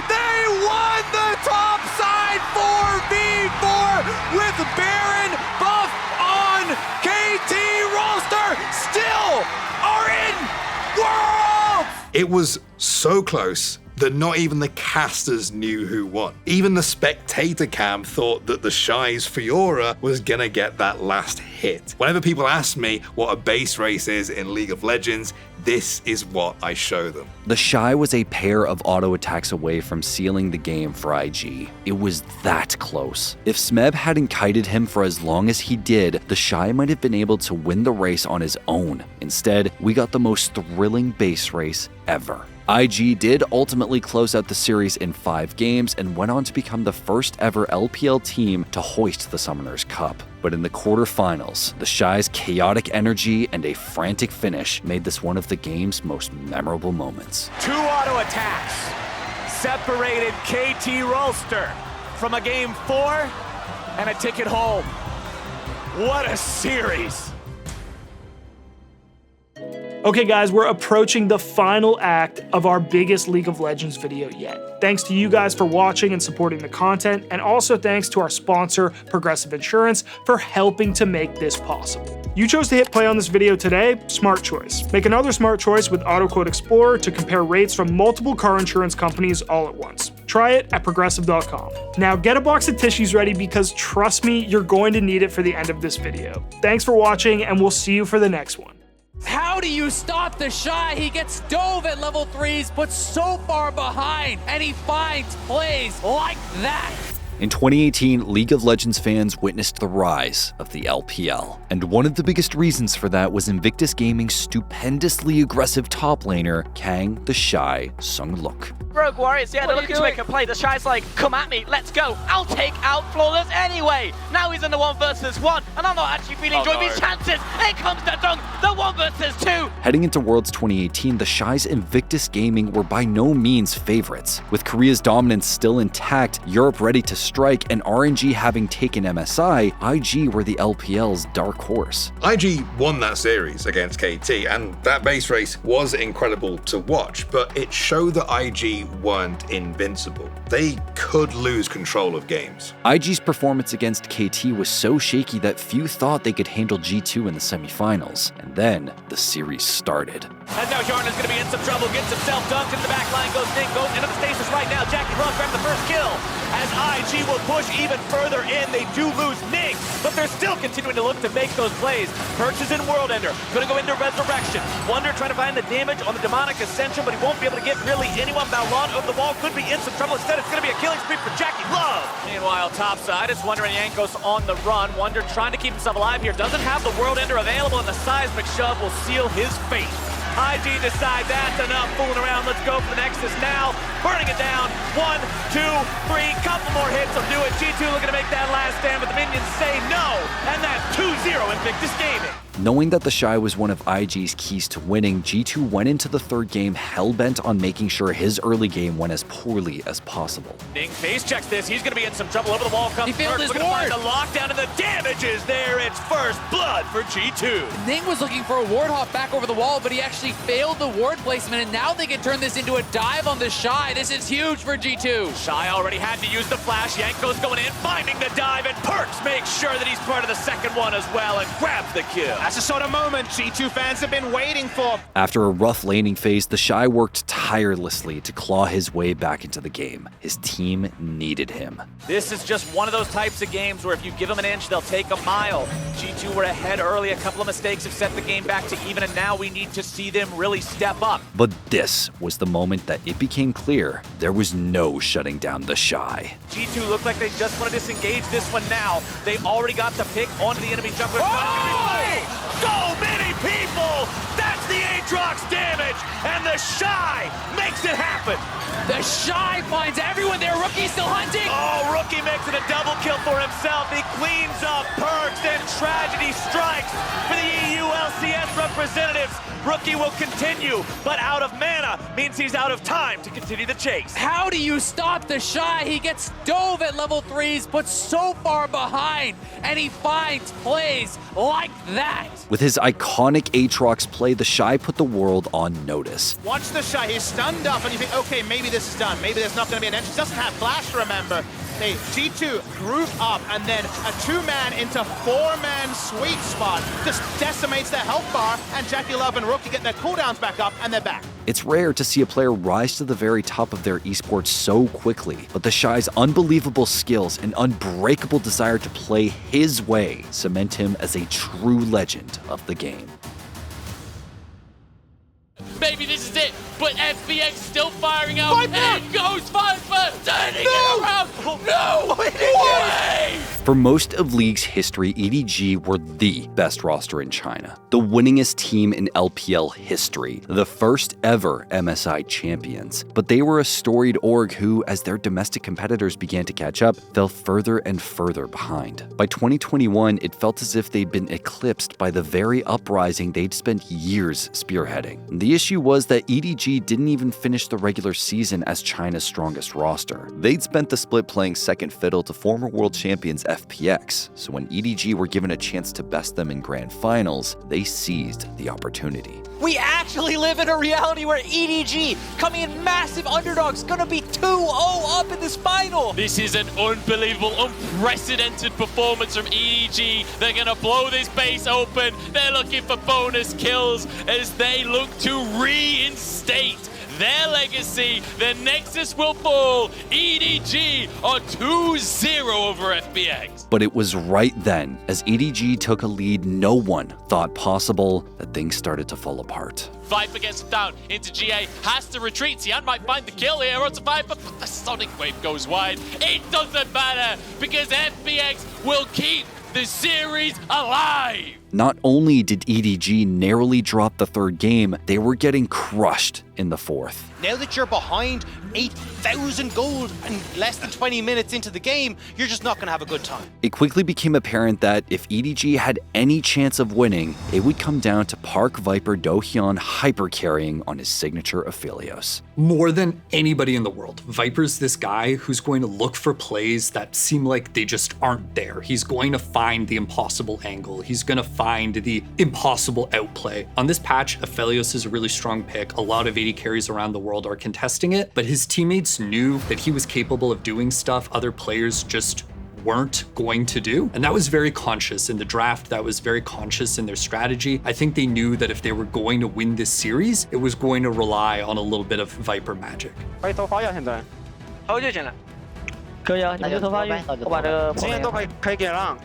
They won the top side 4v4 with Baron buff on. KT roster still are in Worlds! It was so close that not even the casters knew who won. Even the spectator cam thought that TheShy's Fiora was gonna get that last hit. Whenever people ask me what a base race is in League of Legends, this is what I show them. TheShy was a pair of auto attacks away from sealing the game for IG. It was that close. If Smeb hadn't kited him for as long as he did, TheShy might have been able to win the race on his own. Instead, we got the most thrilling base race ever. IG did ultimately close out the series in 5 games and went on to become the first ever LPL team to hoist the Summoners Cup. But in the quarterfinals, TheShy's chaotic energy and a frantic finish made this one of the game's most memorable moments. 2 auto attacks separated KT Rolster from a game 4 and a ticket home. What a series. Okay guys, we're approaching the final act of our biggest League of Legends video yet. Thanks to you guys for watching and supporting the content, and also thanks to our sponsor, Progressive Insurance, for helping to make this possible. You chose to hit play on this video today, smart choice. Make another smart choice with AutoQuote Explorer to compare rates from multiple car insurance companies all at once. Try it at progressive.com. Now get a box of tissues ready because trust me, you're going to need it for the end of this video. Thanks for watching, and we'll see you for the next one. How do you stop TheShy? He gets dove at level 3s, but so far behind, and he finds plays like that. In 2018, League of Legends fans witnessed the rise of the LPL. And one of the biggest reasons for that was Invictus Gaming's stupendously aggressive top laner, Kang TheShy Sungluk. Rogue Warriors, yeah, they're looking to make a play. TheShy's like, come at me, let's go. I'll take out Flawless anyway. Now he's in the 1 versus 1, and I'm not actually feeling joy of his chances. Here comes the dunk, the 1 versus 2. Heading into Worlds 2018, TheShy's Invictus Gaming were by no means favorites. With Korea's dominance still intact, Europe ready to strike, and RNG having taken MSI, IG were the LPL's dark horse. IG won that series against KT, and that base race was incredible to watch, but it showed that IG weren't invincible. They could lose control of games. IG's performance against KT was so shaky that few thought they could handle G2 in the semifinals, and then the series started. As now Yarn is going to be in some trouble, gets himself dunked in the back line, goes into the stasis right now. Jackie Love grabbed the first kill. As IG will push even further in, they do lose Ning, but they're still continuing to look to make those plays. Perch is in World Ender, gonna go into Resurrection. Wonder trying to find the damage on the Demonic Ascension, but he won't be able to get really anyone. Balon over the wall could be in some trouble. Instead, it's gonna be a killing spree for Jackie Love. Meanwhile, topside, it's Wonder and Yankos on the run. Wonder trying to keep himself alive here. Doesn't have the World Ender available, and the seismic shove will seal his fate. IG decide that's enough fooling around. Let's go for the Nexus now. Burning it down. 1, 2, 3. Couple more hits will do it. G2 looking to make that last stand, but the minions say no. And that's 2-0 Invictus Gaming. Knowing that TheShy was one of IG's keys to winning, G2 went into the third game hell-bent on making sure his early game went as poorly as possible. Ning face checks this. He's going to be in some trouble. Over the wall comes He failed Burke. his Looking to find ward. the lockdown, and the damage is there. It's first blood for G2. Ning was looking for a ward hop back over the wall, but he actually failed the ward placement, and now they can turn this into a dive on TheShy. This is huge for G2. Shy already had to use the flash. Yanko's going in, finding the dive, and Perks makes sure that he's part of the second one as well and grabs the kill. That's the sort of moment G2 fans have been waiting for. After a rough laning phase, TheShy worked tirelessly to claw his way back into the game. His team needed him. This is just one of those types of games where if you give them an inch, they'll take a mile. G2 were ahead early. A couple of mistakes have set the game back to even, and now we need to see them really step up. But this was the moment that it became clear there was no shutting down TheShy. G2 looked like they just want to disengage this one now. They already got the pick onto the enemy jungler. Oh! So many people! That's the Aatrox damage, and TheShy makes it happen. TheShy finds everyone there. Rookie still hunting. Oh, Rookie makes it a double kill for himself. He cleans up Perks, and tragedy strikes for the EU LCS representatives. Rookie will continue, but out of mana means he's out of time to continue the chase. How do you stop TheShy? He gets dove at level 3s, but so far behind, and he finds plays like that. With his iconic Aatrox play, TheShy put the world on notice. Watch TheShy, he's stunned up, and you think, okay, maybe this is done. Maybe there's not going to be an entrance. Doesn't have flash, remember. They G2 group up, and then a 2-man into 4-man sweet spot just decimates their health bar, and Jackie Love and Rookie get their cooldowns back up, and they're back. It's rare to see a player rise to the very top of their esports so quickly, but TheShy's unbelievable skills and unbreakable desire to play his way cement him as a true legend of the game. Maybe this is it, but FBX still firing out. And goes Viper, turning it around. No way! For most of League's history, EDG were the best roster in China, the winningest team in LPL history, the first ever MSI champions. But they were a storied org who, as their domestic competitors began to catch up, fell further and further behind. By 2021, it felt as if they'd been eclipsed by the very uprising they'd spent years spearheading. The issue was that EDG didn't even finish the regular season as China's strongest roster. They'd spent the split playing second fiddle to former world champions FPX, so when EDG were given a chance to best them in grand finals, they seized the opportunity. We actually live in a reality where EDG, coming in massive underdogs, gonna be 2-0 up in this final. This is an unbelievable, unprecedented performance from EDG. They're gonna blow this base open. They're looking for bonus kills as they look to reinstate their legacy. The Nexus will fall. EDG are 2-0 over FBX. But it was right then, as EDG took a lead no one thought possible, that things started to fall apart. Viper gets him down into GA, has to retreat. Cian might find the kill here on Viper, but the Sonic Wave goes wide. It doesn't matter because FBX will keep the series alive. Not only did EDG narrowly drop the third game, they were getting crushed in the fourth. Now that you're behind 8,000 gold and less than 20 minutes into the game, you're just not going to have a good time. It quickly became apparent that if EDG had any chance of winning, it would come down to Park Viper Do-hyun hyper-carrying on his signature Aphelios. More than anybody in the world, Viper's this guy who's going to look for plays that seem like they just aren't there. He's going to find the impossible angle. He's going to find the impossible outplay. On this patch, Aphelios is a really strong pick. A lot of AD carries around the world are contesting it, but his teammates knew that he was capable of doing stuff other players just weren't going to do. And that was very conscious in the draft. That was very conscious in their strategy. I think they knew that if they were going to win this series, it was going to rely on a little bit of Viper magic. 可以投发呀，现在。投就行了。可以啊，你就投发运，我把这个。今天都可以给让。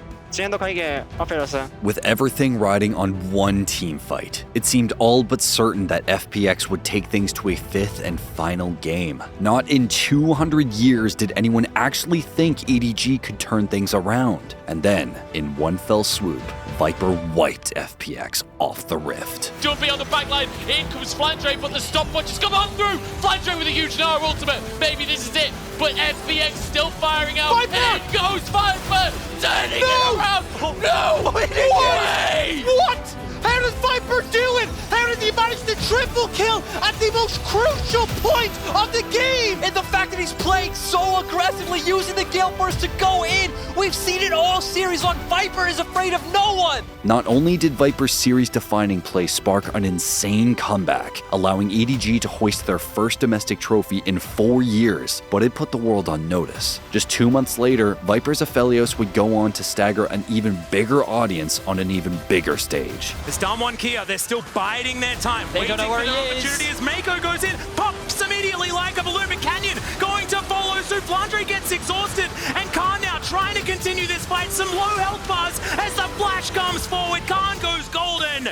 With everything riding on one team fight, it seemed all but certain that FPX would take things to a 5th and final game. Not in 200 years did anyone actually think EDG could turn things around. And then, in one fell swoop, Viper wiped FPX off the rift. Jumping on the back line, in comes Flandre, but the stopwatch has come on through! Flandre with a huge Nara ultimate, maybe this is it, but FPX still firing out. Viper! In goes Viper, turning it around! No! Why? What? How does Viper do it? How did he manage the triple kill at the most crucial point of the game? And the fact that he's playing so aggressively, using the Gale Burst to go in. We've seen it all series long. Viper is afraid of no one. Not only did Viper's series-defining play spark an insane comeback, allowing EDG to hoist their first domestic trophy in 4 years, but it put the world on notice. Just 2 months later, Viper's Aphelios would go on to stagger an even bigger audience on an even bigger stage. It's down one Kia, they're still biding their time, They don't know where he is. Opportunity as Magoo goes in, pops immediately like a balloon, but Canyon going to follow suit. Flandre gets exhausted, and Khan now trying to continue this fight. Some low health bars as the flash comes forward. Khan goes golden.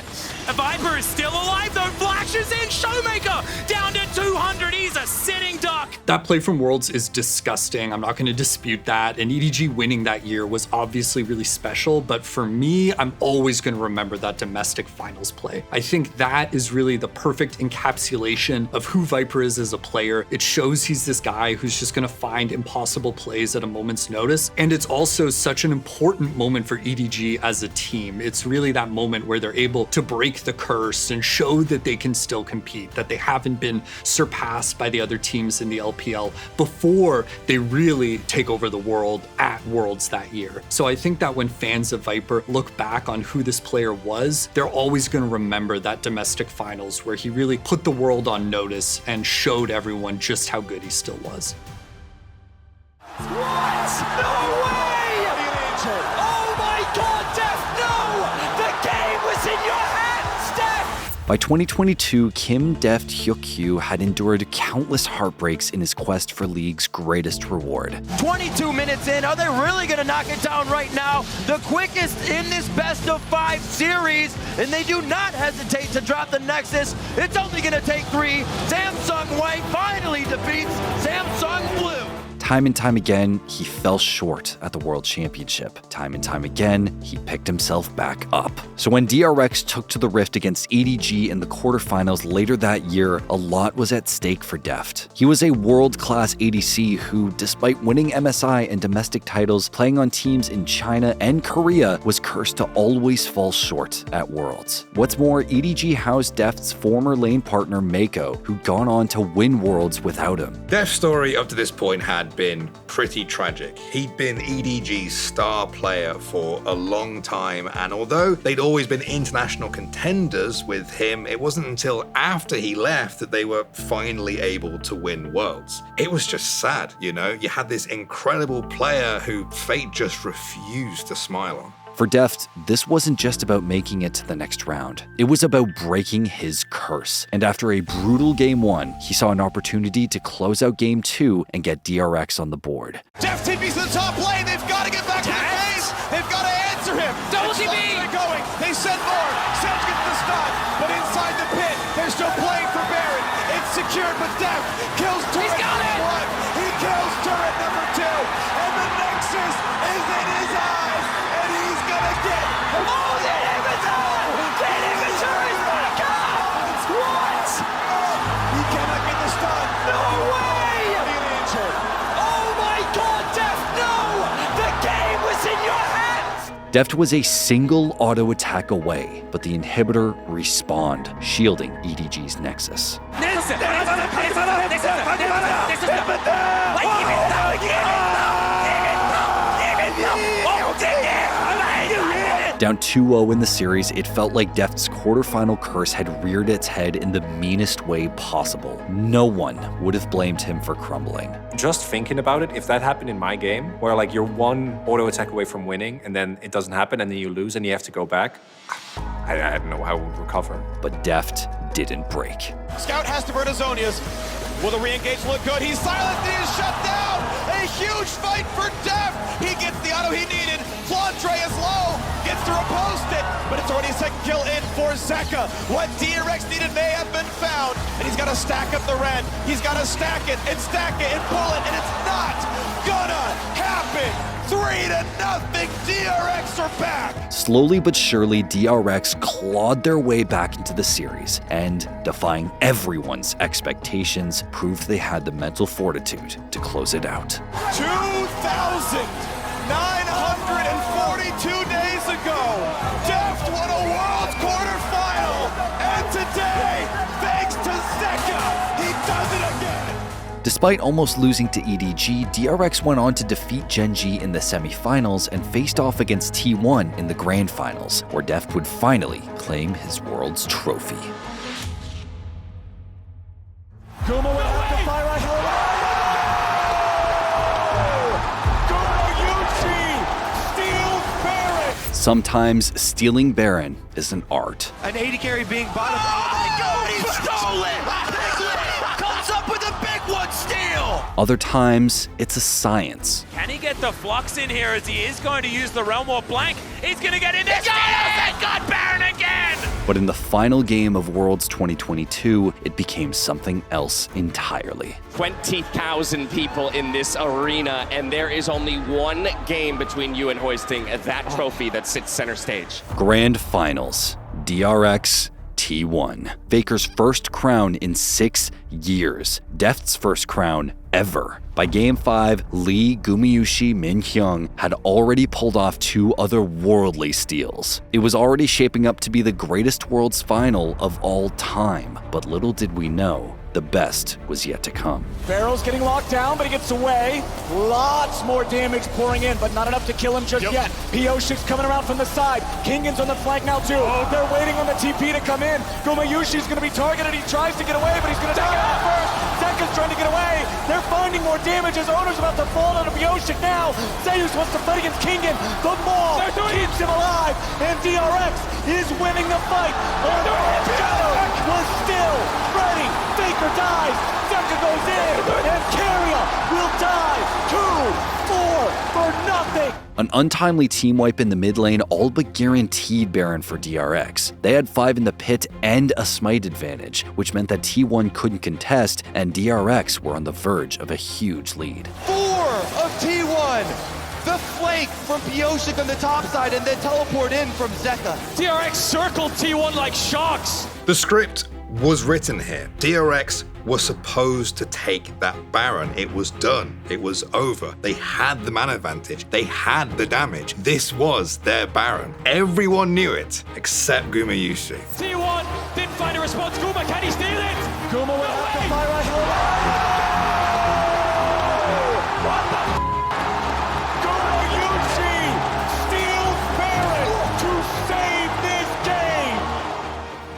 Viper is still alive though, flashes in, Showmaker down to 200, he's a sitting duck. That play from Worlds is disgusting. I'm not going to dispute that. And EDG winning that year was obviously really special, but for me, I'm always going to remember that domestic finals play. I think that is really the perfect encapsulation of who Viper is as a player. It shows he's this guy who's just going to find impossible plays at a moment's notice. And it's also such an important moment for EDG as a team. It's really that moment where they're able to break the curse and show that they can still compete, that they haven't been surpassed by the other teams in the LPL before they really take over the world at Worlds that year. So I think that when fans of Viper look back on who this player was, they're always going to remember that domestic finals where he really put the world on notice and showed everyone just how good he still was. What? No way! Oh my god, Def, no! The game was in your hands, Def! By 2022, Kim Deft Hyuk-kyu had endured countless heartbreaks in his quest for League's greatest reward. 22 minutes in, are they really going to knock it down right now? The quickest in this best-of-5 series, and they do not hesitate to drop the Nexus. It's only going to take 3. Samsung White finally defeats Samsung Blue. Time and time again, he fell short at the World Championship. Time and time again, he picked himself back up. So when DRX took to the Rift against EDG in the quarterfinals later that year, a lot was at stake for Deft. He was a world-class ADC who, despite winning MSI and domestic titles, playing on teams in China and Korea, was cursed to always fall short at Worlds. What's more, EDG housed Deft's former lane partner Mako, who'd gone on to win Worlds without him. Deft's story up to this point had been pretty tragic. He'd been EDG's star player for a long time, and although they'd always been international contenders with him, it wasn't until after he left that they were finally able to win Worlds. It was just sad, you know? You had this incredible player who fate just refused to smile on. For Deft, this wasn't just about making it to the next round. It was about breaking his curse. And after a brutal Game 1, he saw an opportunity to close out Game 2 and get DRX on the board. Deft TP's to the top lane. They've got to get back to the base. They've got to answer him. Double TP. They're going. They send more. Sedge gets the stun, but inside the pit, they're still playing for Baron. It's secured, but Deft kills turret number 1. He kills turret number 2, and the Nexus is in his eyes, and he's gonna get. Oh, the inventory! The inventory is back up! What? He cannot get the stun. No way! Oh my god, Def, no! The game was in your hands! Deft was a single auto attack away, but the inhibitor respawned, shielding EDG's Nexus. Down 2-0 in the series, it felt like Deft's quarterfinal curse had reared its head in the meanest way possible. No one would have blamed him for crumbling. Just thinking about it, if that happened in my game, where like you're one auto attack away from winning and then it doesn't happen and then you lose and you have to go back, I don't know how it would recover. But Deft didn't break. Scout has to burn his Zonias. Will the re-engage look good? He's silent and he is shut down! A huge fight for Deft! He gets the auto he needed. Flandre is low, gets to repost it, but it's already a second kill in for Zeka. What DRX needed may have been found, and he's got to stack up the red. He's got to stack it and pull it, and it's not gonna happen! 3-0, DRX are back! Slowly but surely, DRX clawed their way back into the series, and, defying everyone's expectations, proved they had the mental fortitude to close it out. 2,942 days ago, Deft won a Worlds quarterfinal, and today, thanks to Zeka, he does it again! Despite almost losing to EDG, DRX went on to defeat Gen G in the semifinals and faced off against T1 in the grand finals, where Deft would finally claim his world's trophy. Guma will have to fire right Sometimes stealing Baron is an art. An 80 carry being bottom. Oh my god, he stole it! Comes up with a big one steal! Other times, it's a science. Can he get the flux in here as he is going to use the Realm Warp blank? He's going to get in there. Thank God, Baron again! But in the final game of Worlds 2022, it became something else entirely. 20,000 people in this arena, and there is only one game between you and hoisting that trophy that sits center stage. Grand Finals, DRX T1. Faker's first crown in 6 years. Deft's first crown ever. By Game 5, Lee, Gumayusi, Min-hyung had already pulled off 2 otherworldly steals. It was already shaping up to be the greatest Worlds final of all time, but little did we know, the best was yet to come. Barrel's getting locked down, but he gets away. Lots more damage pouring in, but not enough to kill him just yet. P06's coming around from the side. Kingan's on the flank now too. They're waiting on the TP to come in. Gumayusi's gonna be targeted. He tries to get away, but he's gonna take it out first. Zeka's trying to get away. They're finding more damage as Owner's about to fall out of P06 now. Zeus wants to fight against Kingan. The maul keeps him alive, and DRX is winning the fight. Shadow was still ready. Faker dies, Zeka goes in, and Carrier will die 2-4 for nothing. An untimely team wipe in the mid lane all but guaranteed Baron for DRX. They had 5 in the pit and a smite advantage, which meant that T1 couldn't contest, and DRX were on the verge of a huge lead. 4 of T1! The flank from P06 on the top side and then teleport in from Zeka. DRX circled T1 like sharks. The script was written here. DRX was supposed to take that Baron. It was done. It was over. They had the man advantage. They had the damage. This was their Baron. Everyone knew it, except Gumayusi. T1 didn't find a response. Guma, can he steal it? Guma will have to fire right here.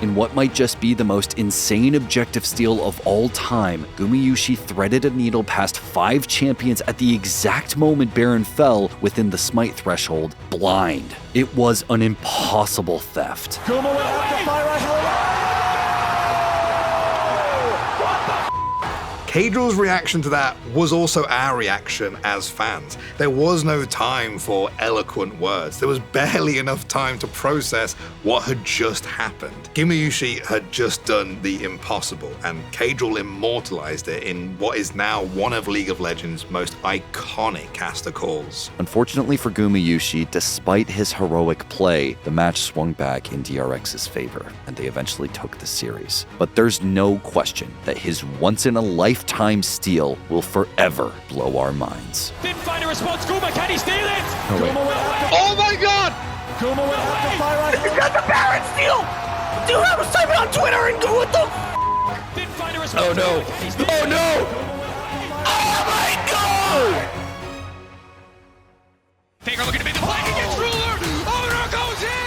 In what might just be the most insane objective steal of all time, Gumayusi threaded a needle past 5 champions at the exact moment Baron fell within the smite threshold, blind. It was an impossible theft. Guma will have to fire right here. Caedrel's reaction to that was also our reaction as fans. There was no time for eloquent words. There was barely enough time to process what had just happened. Gumayusi had just done the impossible, and Caedrel immortalized it in what is now one of League of Legends' most iconic caster calls. Unfortunately for Gumayusi, despite his heroic play, the match swung back in DRX's favor, and they eventually took the series. But there's no question that his once-in-a-lifetime steal will forever blow our minds. Didn't find a response. Guma, can he steal it? Oh my god! Guma will have to fire right here. You got the Baron steal! Dude, I was typing on Twitter and go, what the Didn't find a response. Oh no! Oh no! Oh my god! Faker looking to make the play. He gets ruler. Owner goes in.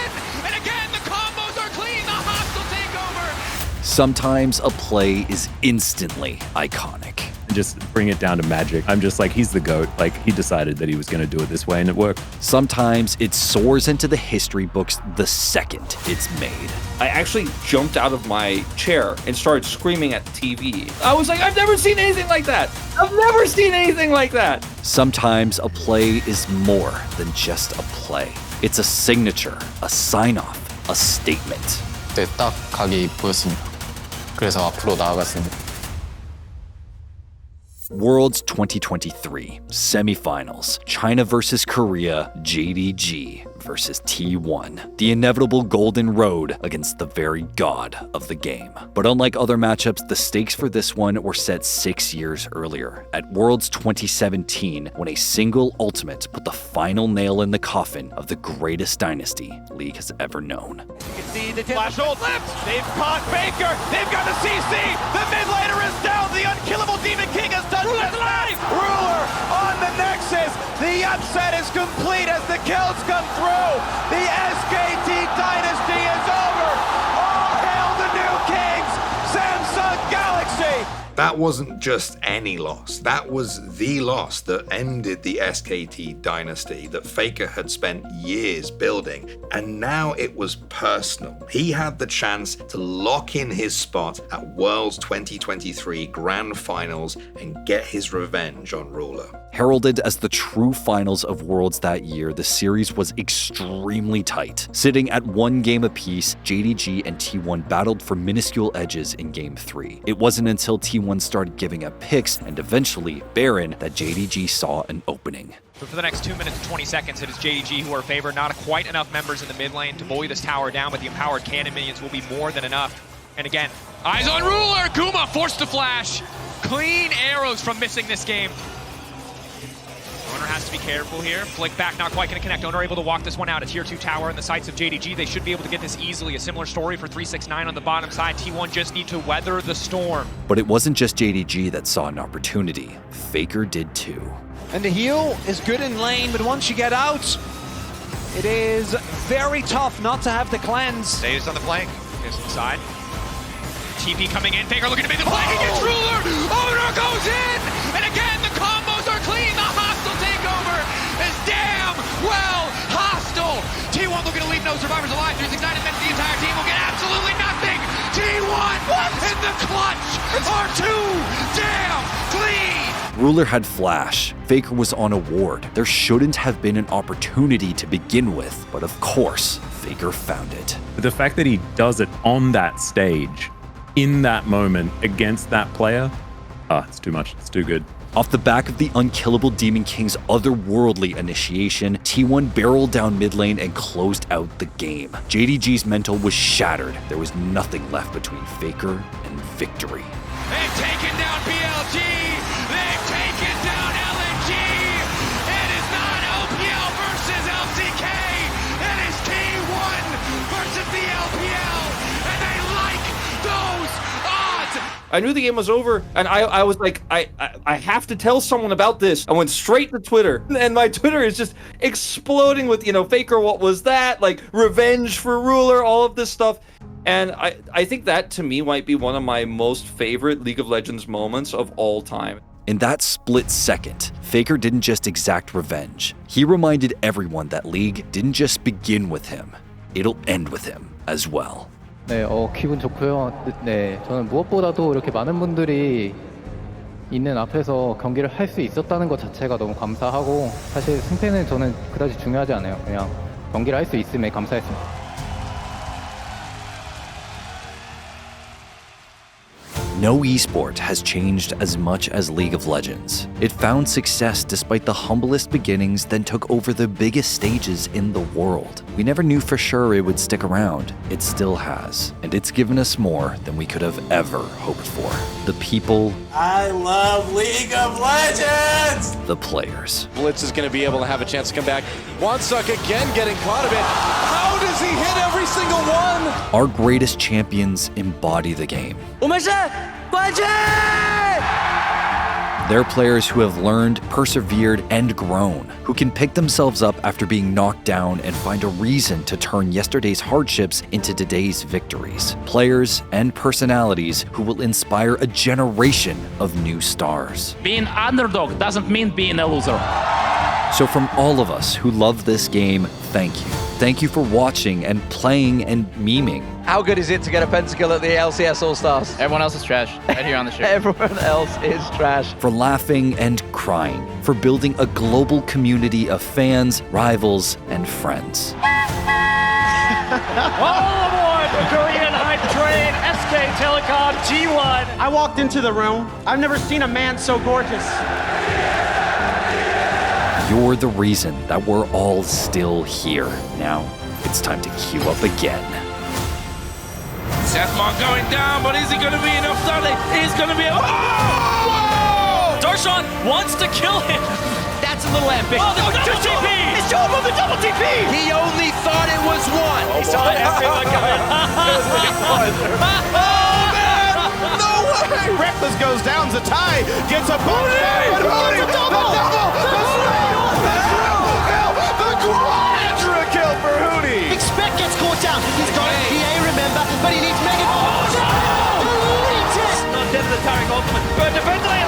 Sometimes a play is instantly iconic. Just bring it down to magic. I'm just like, he's the GOAT. Like, he decided that he was going to do it this way, and it worked. Sometimes it soars into the history books the second it's made. I actually jumped out of my chair and started screaming at the TV. I was like, I've never seen anything like that. I've never seen anything like that. Sometimes a play is more than just a play. It's a signature, a sign-off, a statement. 네, 딱 각이 보였습니다. 그래서 앞으로 나아갔습니다. Worlds 2023 semifinals. China versus Korea, JDG versus T1. The inevitable golden road against the very god of the game. But unlike other matchups, the stakes for this one were set 6 years earlier, at Worlds 2017, when a single ultimate put the final nail in the coffin of the greatest dynasty League has ever known. You can see the flash ult left. They've caught Faker. They've got the CC. The mid laner is down. The unkillable Demon King has done just that. Ruler on the Nexus. The upset is complete as the kills come through. The SKT dynasty is over. All hail the new kings, Samsung Galaxy. That wasn't just any loss. That was the loss that ended the SKT dynasty that Faker had spent years building. And now it was personal. He had the chance to lock in his spot at Worlds 2023 Grand Finals and get his revenge on Ruler. Heralded as the true finals of Worlds that year, the series was extremely tight. Sitting at 1 game apiece, JDG and T1 battled for minuscule edges in Game 3. It wasn't until T1 started giving up picks and eventually Baron that JDG saw an opening. But for the next 2 minutes and 20 seconds, it is JDG who are favored. Not quite enough members in the mid lane to bully this tower down, but the empowered cannon minions will be more than enough. And again, eyes on Ruler! Kuma forced to flash. Clean arrows from missing this game. Owner has to be careful here. Flick back, not quite going to connect. Owner able to walk this one out. A tier 2 tower in the sights of JDG. They should be able to get this easily. A similar story for 369 on the bottom side. T1 just need to weather the storm. But it wasn't just JDG that saw an opportunity. Faker did too. And the heal is good in lane, but once you get out, it is very tough not to have the cleanse. Stays on the flank. Here's inside. TP coming in. Faker looking to make the play. He gets Ruler. Owner goes in. And again, the combos are clean. The hostile takeover is damn well hostile. T1 looking to leave no survivors alive. 369 and then the entire team will get absolutely nothing. T1 in the clutch are too damn clean. Ruler had flash. Faker was on a ward. There shouldn't have been an opportunity to begin with, but of course, Faker found it. The fact that he does it on that stage, in that moment, against that player, it's too much. It's too good. Off the back of the Unkillable Demon King's otherworldly initiation, T1 barreled down mid lane and closed out the game. JDG's mental was shattered. There was nothing left between Faker and victory. They've taken down BLG. They've taken down LNG. It is not LPL versus LCK. It is T1 versus the LPL. And they like those odds. I knew the game was over, and I was like, I have to tell someone about this. I went straight to Twitter, and my Twitter is just exploding with, Faker, what was that? Like, revenge for Ruler, all of this stuff. And I think that, to me, might be one of my most favorite League of Legends moments of all time. In that split second, Faker didn't just exact revenge. He reminded everyone that League didn't just begin with him. It'll end with him as well. 네, 기분 좋고요. 네, 저는 무엇보다도 이렇게 많은 분들이 있는 앞에서 경기를 할 수 있었다는 것 자체가 너무 감사하고, 사실 승패는 저는 그다지 중요하지 않아요. 그냥 경기를 할 수 있음에 감사했습니다. No esport has changed as much as League of Legends. It found success despite the humblest beginnings, then took over the biggest stages in the world. We never knew for sure it would stick around. It still has, and it's given us more than we could have ever hoped for. The people. I love League of Legends! The players. Blitz is going to be able to have a chance to come back. Wansuck again getting caught a bit. How does he hit every single one? Our greatest champions embody the game. They're players who have learned, persevered, and grown, who can pick themselves up after being knocked down and find a reason to turn yesterday's hardships into today's victories. Players and personalities who will inspire a generation of new stars. Being underdog doesn't mean being a loser. So from all of us who love this game, thank you. Thank you for watching and playing and memeing. How good is it to get a pentakill at the LCS All-Stars? Everyone else is trash, right here on the show. Everyone else is trash. For laughing and crying. For building a global community of fans, rivals, and friends. All aboard the Korean hype train, SK Telecom G1. I walked into the room. I've never seen a man so gorgeous. You're the reason that we're all still here. Now, it's time to queue up again. Sethmon going down, but is he going to be enough? Dudley is going to be. Oh! Darshan wants to kill him. That's a little ambitious. Oh, the double TP! It's showing him the double TP! He only thought it was one. He saw everyone coming. No way! Reckless goes down, Zatai gets a bonus. The quadra kill for Hootie. Expect gets caught down. He's got PA, remember, but he needs Mega. Not dead the Tarek ultimate. But defensively,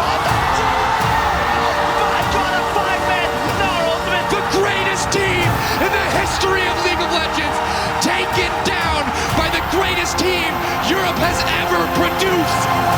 The greatest team in the history of League of Legends, taken down by the greatest team Europe has ever produced.